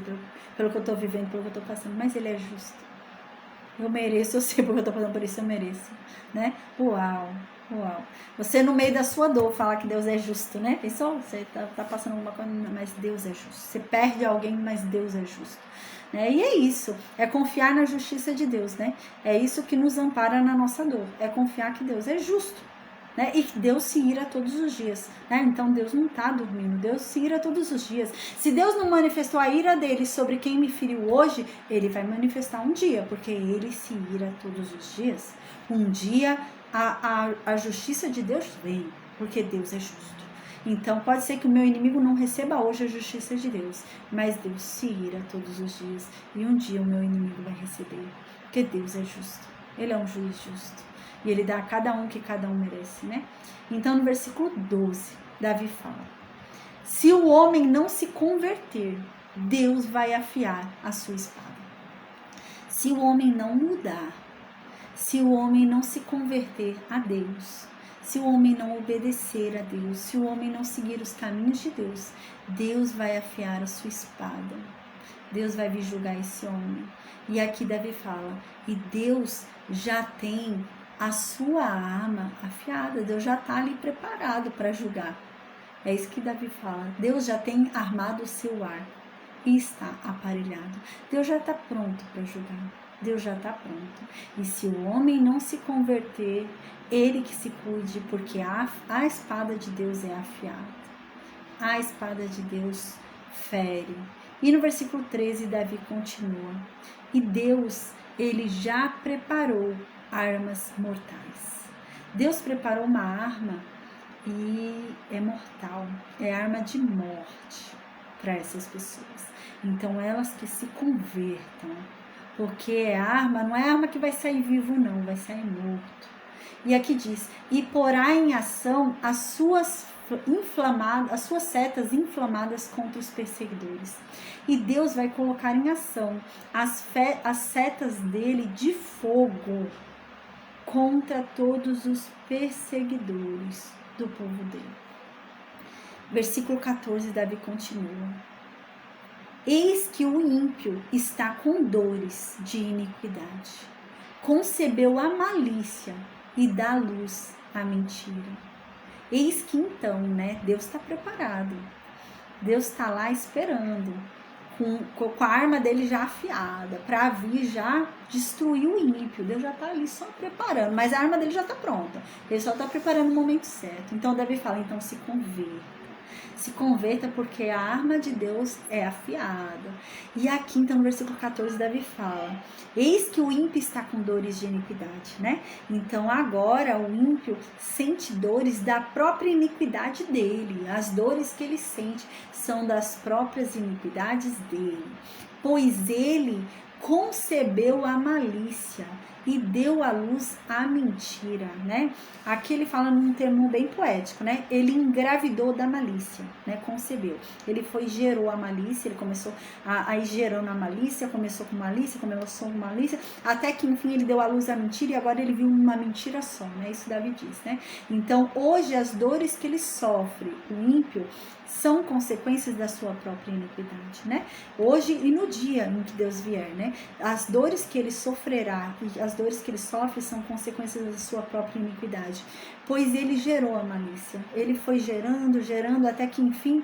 pelo que eu estou vivendo, pelo que eu estou passando. Mas Ele é justo. Eu mereço, eu sei pelo que eu estou passando, por isso eu mereço, né? Uau, uau. Você no meio da sua dor falar que Deus é justo, né? Pensou? Você tá passando alguma coisa, mas Deus é justo. Você perde alguém, mas Deus é justo. Né? E é isso, é confiar na justiça de Deus, né? É isso que nos ampara na nossa dor, é confiar que Deus é justo, né? E que Deus se ira todos os dias, né? Então Deus não está dormindo, Deus se ira todos os dias. Se Deus não manifestou a ira dele sobre quem me feriu hoje, ele vai manifestar um dia, porque ele se ira todos os dias. Um dia a justiça de Deus vem, porque Deus é justo. Então, pode ser que o meu inimigo não receba hoje a justiça de Deus, mas Deus se ira todos os dias, e um dia o meu inimigo vai receber, porque Deus é justo, Ele é um juiz justo, e Ele dá a cada um que cada um merece, né? Então, no versículo 12, Davi fala: se o homem não se converter, Deus vai afiar a sua espada. Se o homem não mudar, se o homem não se converter a Deus, se o homem não obedecer a Deus, se o homem não seguir os caminhos de Deus, Deus vai afiar a sua espada. Deus vai vir julgar esse homem. E aqui Davi fala, e Deus já tem a sua arma afiada, Deus já está ali preparado para julgar. É isso que Davi fala, Deus já tem armado o seu arco e está aparelhado. Deus já está pronto para julgar. Deus já está pronto. E se o homem não se converter, ele que se cuide, porque a espada de Deus é afiada. A espada de Deus fere. E no versículo 13, Davi continua: e Deus, ele já preparou armas mortais. Deus preparou uma arma e é mortal, é arma de morte para essas pessoas. Então elas que se convertam, porque a arma não é arma que vai sair vivo não, vai sair morto. E aqui diz, e porá em ação as suas setas inflamadas contra os perseguidores. E Deus vai colocar em ação as setas dele de fogo contra todos os perseguidores do povo dele. Versículo 14, Davi continua: eis que o ímpio está com dores de iniquidade, concebeu a malícia e dá luz à mentira. Eis que então, né, Deus está preparado, Deus está lá esperando com a arma dele já afiada, para vir já destruir o ímpio. Deus já está ali só preparando, mas a arma dele já está pronta. Ele só está preparando o momento certo. Então Davi fala, então se converta. Se converta porque a arma de Deus é afiada. E aqui então no versículo 14 Davi fala, eis que o ímpio está com dores de iniquidade, né? Então agora o ímpio sente dores da própria iniquidade dele. As dores que ele sente são das próprias iniquidades dele. Pois ele concebeu a malícia e deu à luz a mentira, né? Aqui ele fala num termo bem poético, né? Ele engravidou da malícia, né? Concebeu. Ele gerou a malícia, ele começou a ir gerando a malícia, começou com malícia, até que enfim ele deu à luz a mentira e agora ele viu uma mentira só, né? Isso Davi diz, né? Então hoje as dores que ele sofre, o ímpio, são consequências da sua própria iniquidade, né? Hoje e no dia em que Deus vier, né? As dores que ele sofrerá e as dores que ele sofre são consequências da sua própria iniquidade, pois ele gerou a malícia. Ele foi gerando até que enfim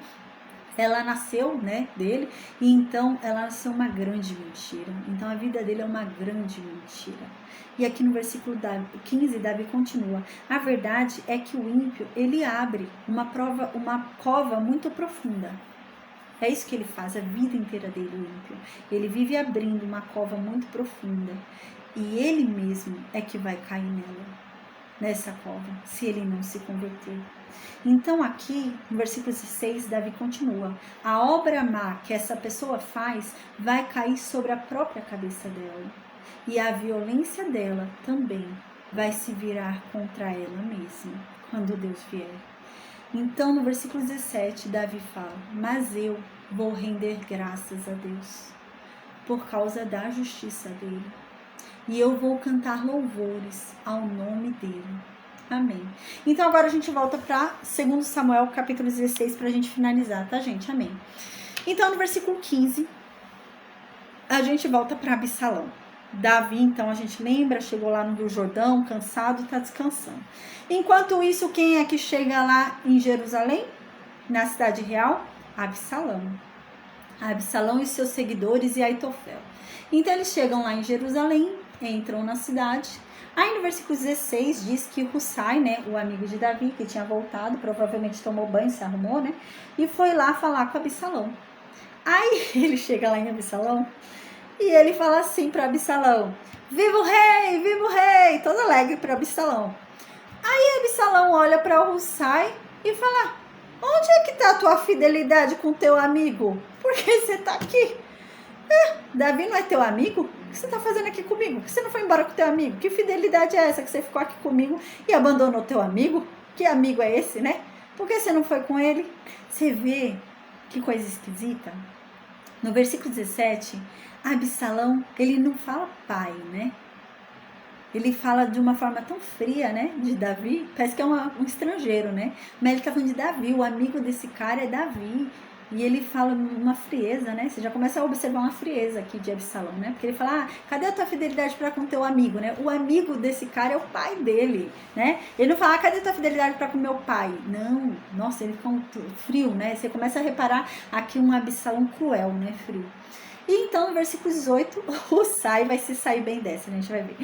ela nasceu, né, dele, e então ela nasceu uma grande mentira. Então a vida dele é uma grande mentira. E aqui no versículo 15, Davi continua, a verdade é que o ímpio, ele abre uma cova muito profunda. É isso que ele faz a vida inteira dele, o ímpio. Ele vive abrindo uma cova muito profunda, e ele mesmo é que vai cair nessa cova, se ele não se converter. Então aqui, no versículo 16, Davi continua, a obra má que essa pessoa faz vai cair sobre a própria cabeça dela, e a violência dela também vai se virar contra ela mesma, quando Deus vier. Então no versículo 17, Davi fala, mas eu vou render graças a Deus, por causa da justiça dele, e eu vou cantar louvores ao nome dele. Amém. Então agora a gente volta para 2 Samuel capítulo 16 para a gente finalizar, tá, gente? Amém. Então no versículo 15 a gente volta para Absalão. Davi, então a gente lembra, chegou lá no Rio Jordão, cansado, tá descansando. Enquanto isso, quem é que chega lá em Jerusalém? Na cidade real? Absalão. Absalão e seus seguidores e Aitofel. Então eles chegam lá em Jerusalém, entram na cidade. Aí no versículo 16 diz que Hussai, né, o amigo de Davi, que tinha voltado, provavelmente tomou banho, se arrumou, né, e foi lá falar com Absalão. Aí ele chega lá em Absalão e ele fala assim para Absalão, viva o rei, todo alegre para Absalão. Aí Absalão olha para o Hussai e fala, onde é que está a tua fidelidade com teu amigo? Por que você está aqui? Davi não é teu amigo? O que você está fazendo aqui comigo? Por que você não foi embora com teu amigo? Que fidelidade é essa que você ficou aqui comigo e abandonou teu amigo? Que amigo é esse, né? Por que você não foi com ele? Você vê que coisa esquisita? No versículo 17, Absalão, ele não fala pai, né? Ele fala de uma forma tão fria, né? De Davi, parece que é um estrangeiro, né? Mas ele está falando de Davi, o amigo desse cara é Davi. E ele fala uma frieza, né? Você já começa a observar uma frieza aqui de Absalão, né? Porque ele fala, cadê a tua fidelidade para com teu amigo, né? O amigo desse cara é o pai dele, né? Ele não fala, cadê a tua fidelidade para com meu pai? Não, nossa, ele fica frio, né? Você começa a reparar aqui um Absalão cruel, né? Frio. E então, no versículo 18, Hussai vai se sair bem dessa, a gente vai ver.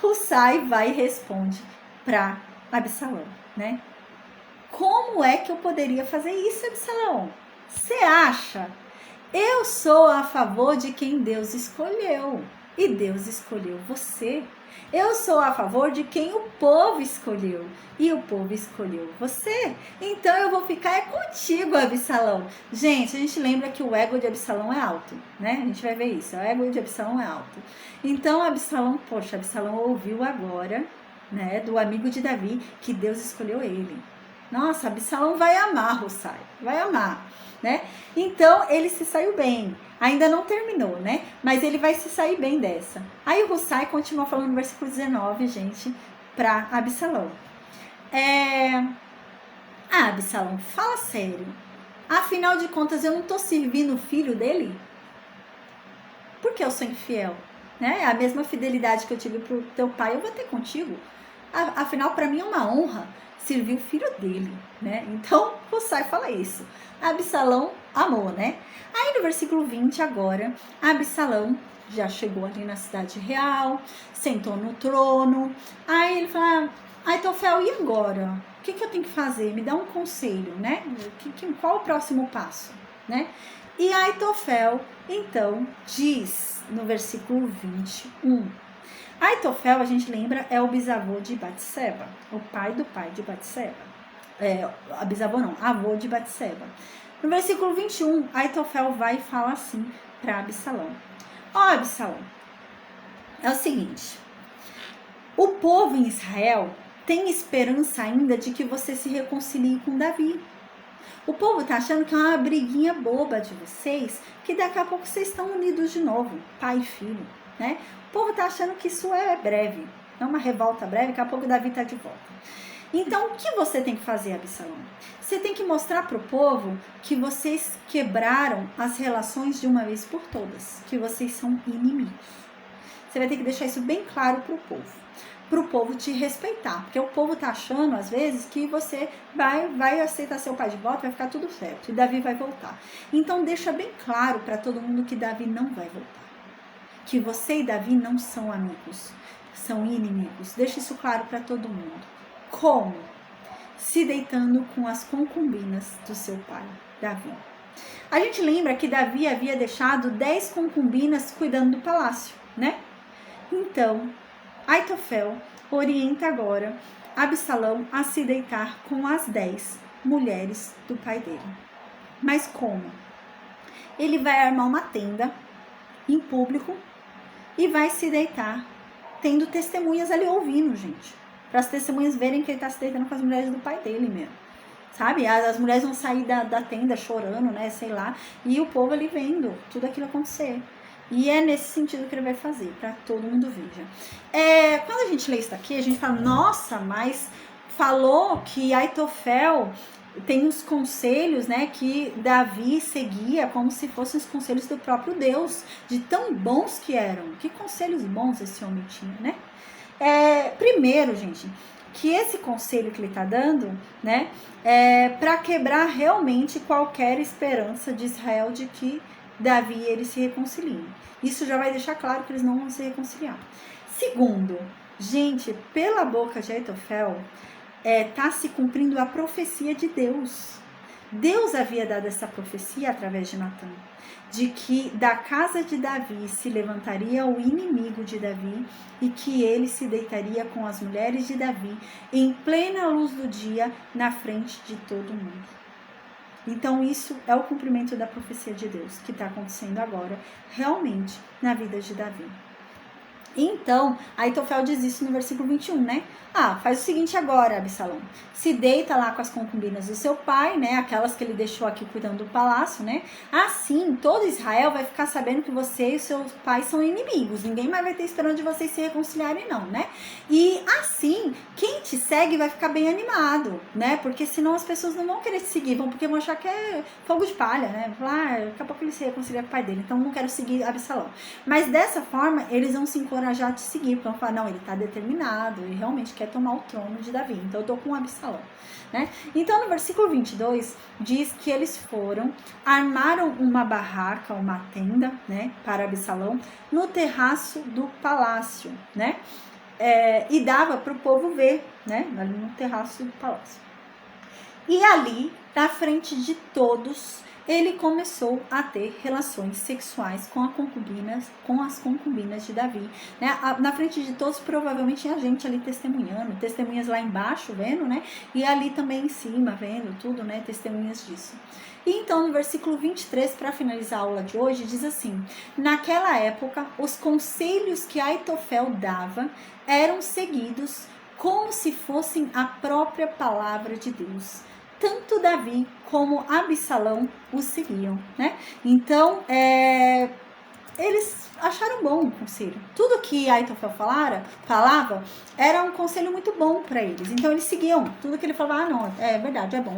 Hussai vai e responde para Absalão, né? Como é que eu poderia fazer isso, Absalão? Você acha? Eu sou a favor de quem Deus escolheu. E Deus escolheu você. Eu sou a favor de quem o povo escolheu. E o povo escolheu você. Então eu vou ficar contigo, Absalão. Gente, a gente lembra que o ego de Absalão é alto, né? A gente vai ver isso. O ego de Absalão é alto. Então Absalão ouviu agora, né, do amigo de Davi, que Deus escolheu ele. Nossa, Absalão vai amar Hussai. Vai amar. Né? Então ele se saiu bem, ainda não terminou, né? Mas ele vai se sair bem dessa. Aí o Hussai continua falando no versículo 19, gente, para Absalão. Absalão, fala sério. Afinal de contas, eu não estou servindo o filho dele? Por que eu sou infiel? Né? A mesma fidelidade que eu tive pro teu pai, eu vou ter contigo. Afinal, para mim é uma honra servir o filho dele, né? Então, Hussai fala isso. Absalão amou, né? Aí no versículo 20 agora, Absalão já chegou ali na cidade real, sentou no trono. Aí ele fala, Aitofel, e agora? O que eu tenho que fazer? Me dá um conselho, né? Qual o próximo passo, né? E Aitofel, então, diz no versículo 21. Aitofel, a gente lembra, é o bisavô de Batseba, o pai do pai de Batseba. Bisavô não, avô de Batseba. No versículo 21, Aitofel vai e fala assim para Absalão. Absalão, é o seguinte, o povo em Israel tem esperança ainda de que você se reconcilie com Davi. O povo tá achando que é uma briguinha boba de vocês, que daqui a pouco vocês estão unidos de novo, pai e filho, né? O povo tá achando que isso é breve, é uma revolta breve, daqui a pouco Davi tá de volta. Então, o que você tem que fazer, Absalão? Você tem que mostrar para o povo que vocês quebraram as relações de uma vez por todas, que vocês são inimigos. Você vai ter que deixar isso bem claro para o povo te respeitar, porque o povo tá achando, às vezes, que você vai aceitar seu pai de volta, vai ficar tudo certo, e Davi vai voltar. Então, deixa bem claro para todo mundo que Davi não vai voltar, que você e Davi não são amigos, são inimigos. Deixa isso claro para todo mundo. Como? Se deitando com as concubinas do seu pai, Davi. A gente lembra que Davi havia deixado 10 concubinas cuidando do palácio, né? Então, Aitofel orienta agora Absalão a se deitar com as 10 mulheres do pai dele. Mas como? Ele vai armar uma tenda em público e vai se deitar, tendo testemunhas ali ouvindo, gente. Para as testemunhas verem que ele está se deitando com as mulheres do pai dele mesmo. Sabe? As mulheres vão sair da tenda chorando, né? Sei lá. E o povo ali vendo tudo aquilo acontecer. E é nesse sentido que ele vai fazer, para todo mundo veja. Quando a gente lê isso aqui, a gente fala, nossa, mas falou que Aitofel tem os conselhos, né, que Davi seguia como se fossem os conselhos do próprio Deus, de tão bons que eram. Que conselhos bons esse homem tinha, né? Primeiro, gente, que esse conselho que ele está dando, né, é para quebrar realmente qualquer esperança de Israel de que Davi e ele se reconciliem. Isso já vai deixar claro que eles não vão se reconciliar. Segundo, gente, pela boca de Aitofel, está se cumprindo a profecia de Deus. Deus havia dado essa profecia através de Natã, de que da casa de Davi se levantaria o inimigo de Davi e que ele se deitaria com as mulheres de Davi em plena luz do dia na frente de todo mundo. Então isso é o cumprimento da profecia de Deus que está acontecendo agora realmente na vida de Davi. Então, Aitofel diz isso no versículo 21, né? Faz o seguinte agora, Absalão. Se deita lá com as concubinas do seu pai, né? Aquelas que ele deixou aqui cuidando do palácio, né? Assim, todo Israel vai ficar sabendo que você e os seus pais são inimigos. Ninguém mais vai ter esperança de vocês se reconciliarem, não, né? E assim, quem te segue vai ficar bem animado, né? Porque senão as pessoas não vão querer te seguir, porque vão achar que é fogo de palha, né? Daqui a pouco ele se reconcilia com o pai dele, então não quero seguir Absalão. Mas dessa forma, eles vão se encorajar a te seguir, porque vão falar, não, ele tá determinado, ele realmente quer tomar o trono de Davi, então eu tô com Absalão, né? Então no versículo 22 diz que eles armaram uma barraca, uma tenda, né, para Absalão no terraço do palácio, né? E dava para o povo ver, né, ali no terraço do palácio. E ali, na frente de todos, ele começou a ter relações sexuais com as concubinas de Davi, né? Na frente de todos, provavelmente tinha gente ali testemunhando, testemunhas lá embaixo vendo, né? E ali também em cima vendo tudo, né? Testemunhas disso. E então, no versículo 23, para finalizar a aula de hoje, diz assim: naquela época, os conselhos que Aitofel dava eram seguidos como se fossem a própria palavra de Deus. Tanto Davi como Absalão o seguiam, né? Então, eles acharam bom o conselho. Tudo que Aitofel falava era um conselho muito bom para eles. Então eles seguiam. Tudo que ele falava, não, é verdade, é bom.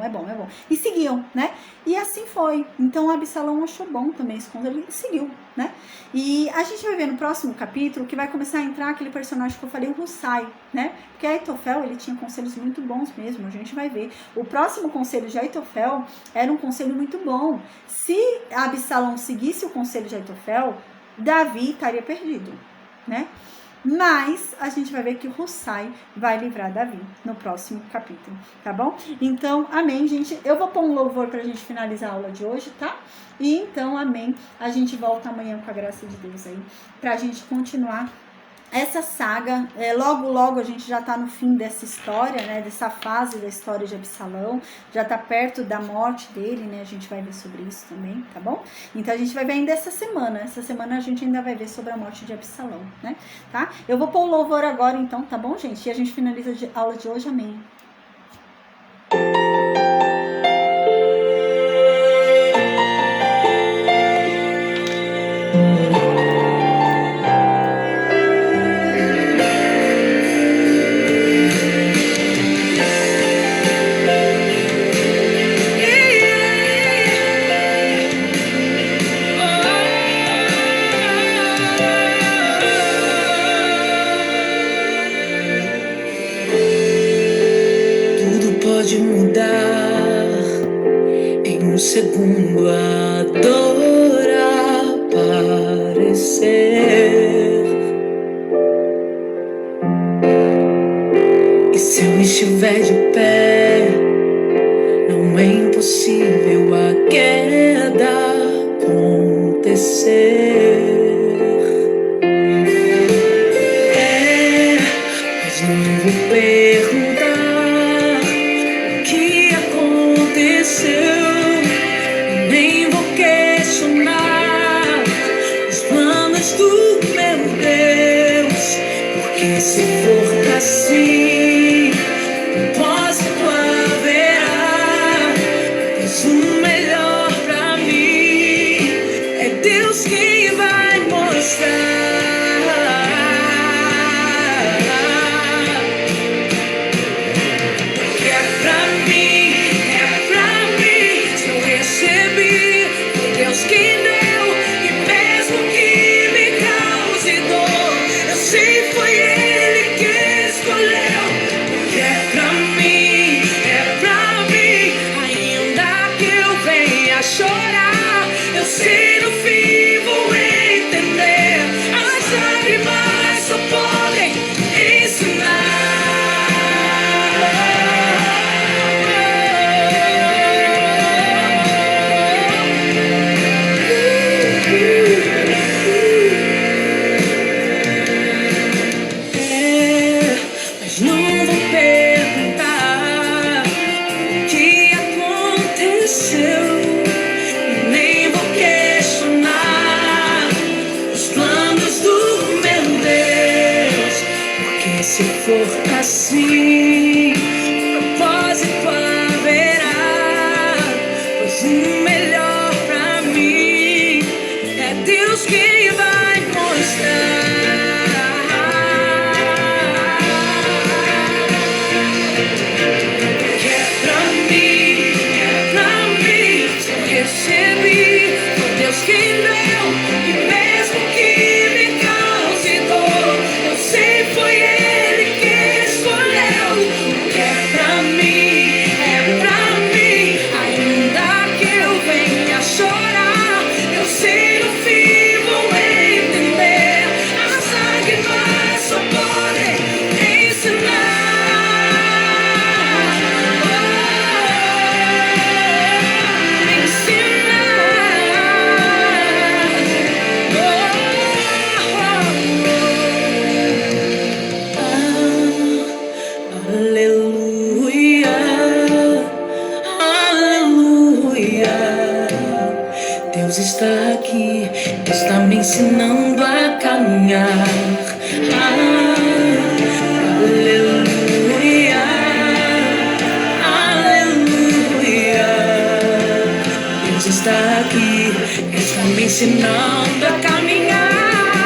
E seguiam, né? E assim foi. Então Absalão achou bom também esse conselho e seguiu, né? E a gente vai ver no próximo capítulo que vai começar a entrar aquele personagem que eu falei, o Hussai, né? Porque Aitofel, ele tinha conselhos muito bons mesmo, a gente vai ver. O próximo conselho de Aitofel era um conselho muito bom. Se Absalão seguisse o conselho de Aitofel, Davi estaria perdido, né? Mas a gente vai ver que o Hussai vai livrar Davi no próximo capítulo, tá bom? Então, amém, gente. Eu vou pôr um louvor pra gente finalizar a aula de hoje, tá? E então, amém. A gente volta amanhã com a graça de Deus aí, pra gente continuar essa saga. Logo a gente já tá no fim dessa história, né, dessa fase da história de Absalão, já tá perto da morte dele, né, a gente vai ver sobre isso também, tá bom? Então a gente vai ver ainda essa semana a gente ainda vai ver sobre a morte de Absalão, né, tá? Eu vou pôr o louvor agora então, tá bom, gente? E a gente finaliza a aula de hoje, amém. Pode mudar em um segundo, a dor aparecer. E se eu estiver de pé, não é impossível a queda acontecer. Mas não vou perguntar o que aconteceu, nem vou questionar os planos do meu Deus, porque se for assim, propósito haverá, pois o melhor pra mim é Deus quem vai mostrar. Se for assim, propósito haverá, pois o melhor pra mim é Deus quem vai mostrar. Que é pra mim, se eu recebi, foi Deus quem deu, e mesmo que me cause dor, eu sei foi Ele. Deus está aqui, está me ensinando a caminhar. Aleluia, aleluia. Deus está aqui, está me ensinando a caminhar.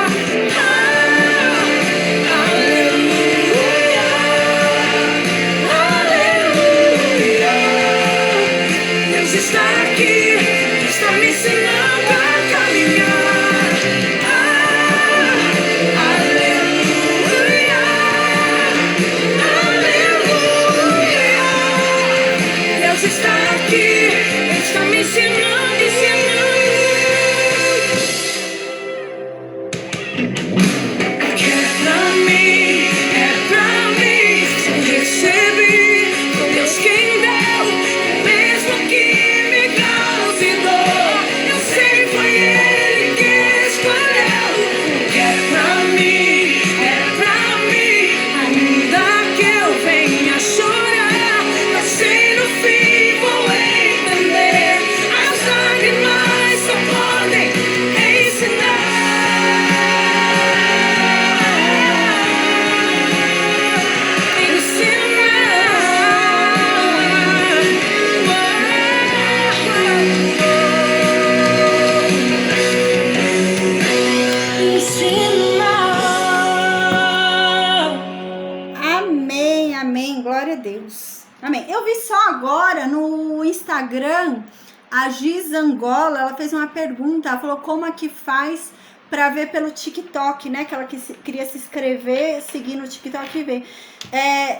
Instagram, a Giz Angola, ela fez uma pergunta, ela falou como é que faz para ver pelo TikTok, né? Que ela queria se inscrever, seguir no TikTok e ver.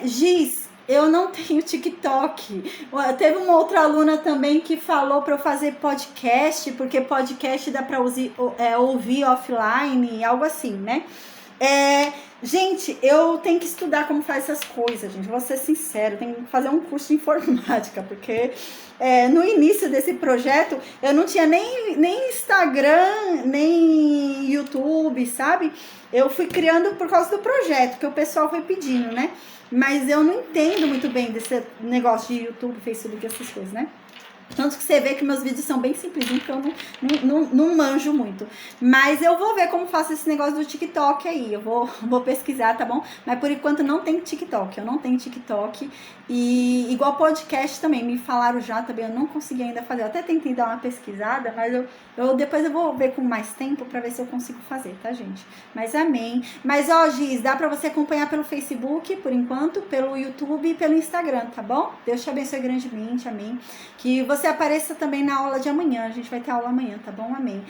Giz, eu não tenho TikTok. Teve uma outra aluna também que falou para eu fazer podcast, porque podcast dá para ouvir offline, algo assim, né? Gente, eu tenho que estudar como faz essas coisas, gente. Vou ser sincero, tenho que fazer um curso de informática, porque no início desse projeto eu não tinha nem Instagram, nem YouTube, sabe? Eu fui criando por causa do projeto, que o pessoal foi pedindo, né? Mas eu não entendo muito bem desse negócio de YouTube, Facebook, essas coisas, né? Tanto que você vê que meus vídeos são bem simplesinhos, porque eu não manjo muito. Mas eu vou ver como faço esse negócio do TikTok aí. Eu vou pesquisar, tá bom? Mas por enquanto não tem TikTok. Eu não tenho TikTok. E igual podcast também, me falaram já também, eu não consegui ainda fazer. Eu até tentei dar uma pesquisada, mas depois eu vou ver com mais tempo pra ver se eu consigo fazer, tá, gente? Mas amém. Mas, ó, Giz, dá pra você acompanhar pelo Facebook, por enquanto, pelo YouTube e pelo Instagram, tá bom? Deus te abençoe grandemente, amém. Que você apareça também na aula de amanhã. A gente vai ter aula amanhã, tá bom? Amém.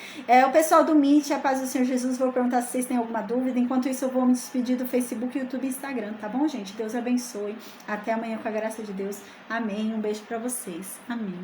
O pessoal do Meet, a paz do Senhor Jesus, vou perguntar se vocês têm alguma dúvida. Enquanto isso, eu vou me despedir do Facebook, YouTube e Instagram, tá bom, gente? Deus abençoe. Até amanhã com a graça de Deus. Amém. Um beijo pra vocês. Amém.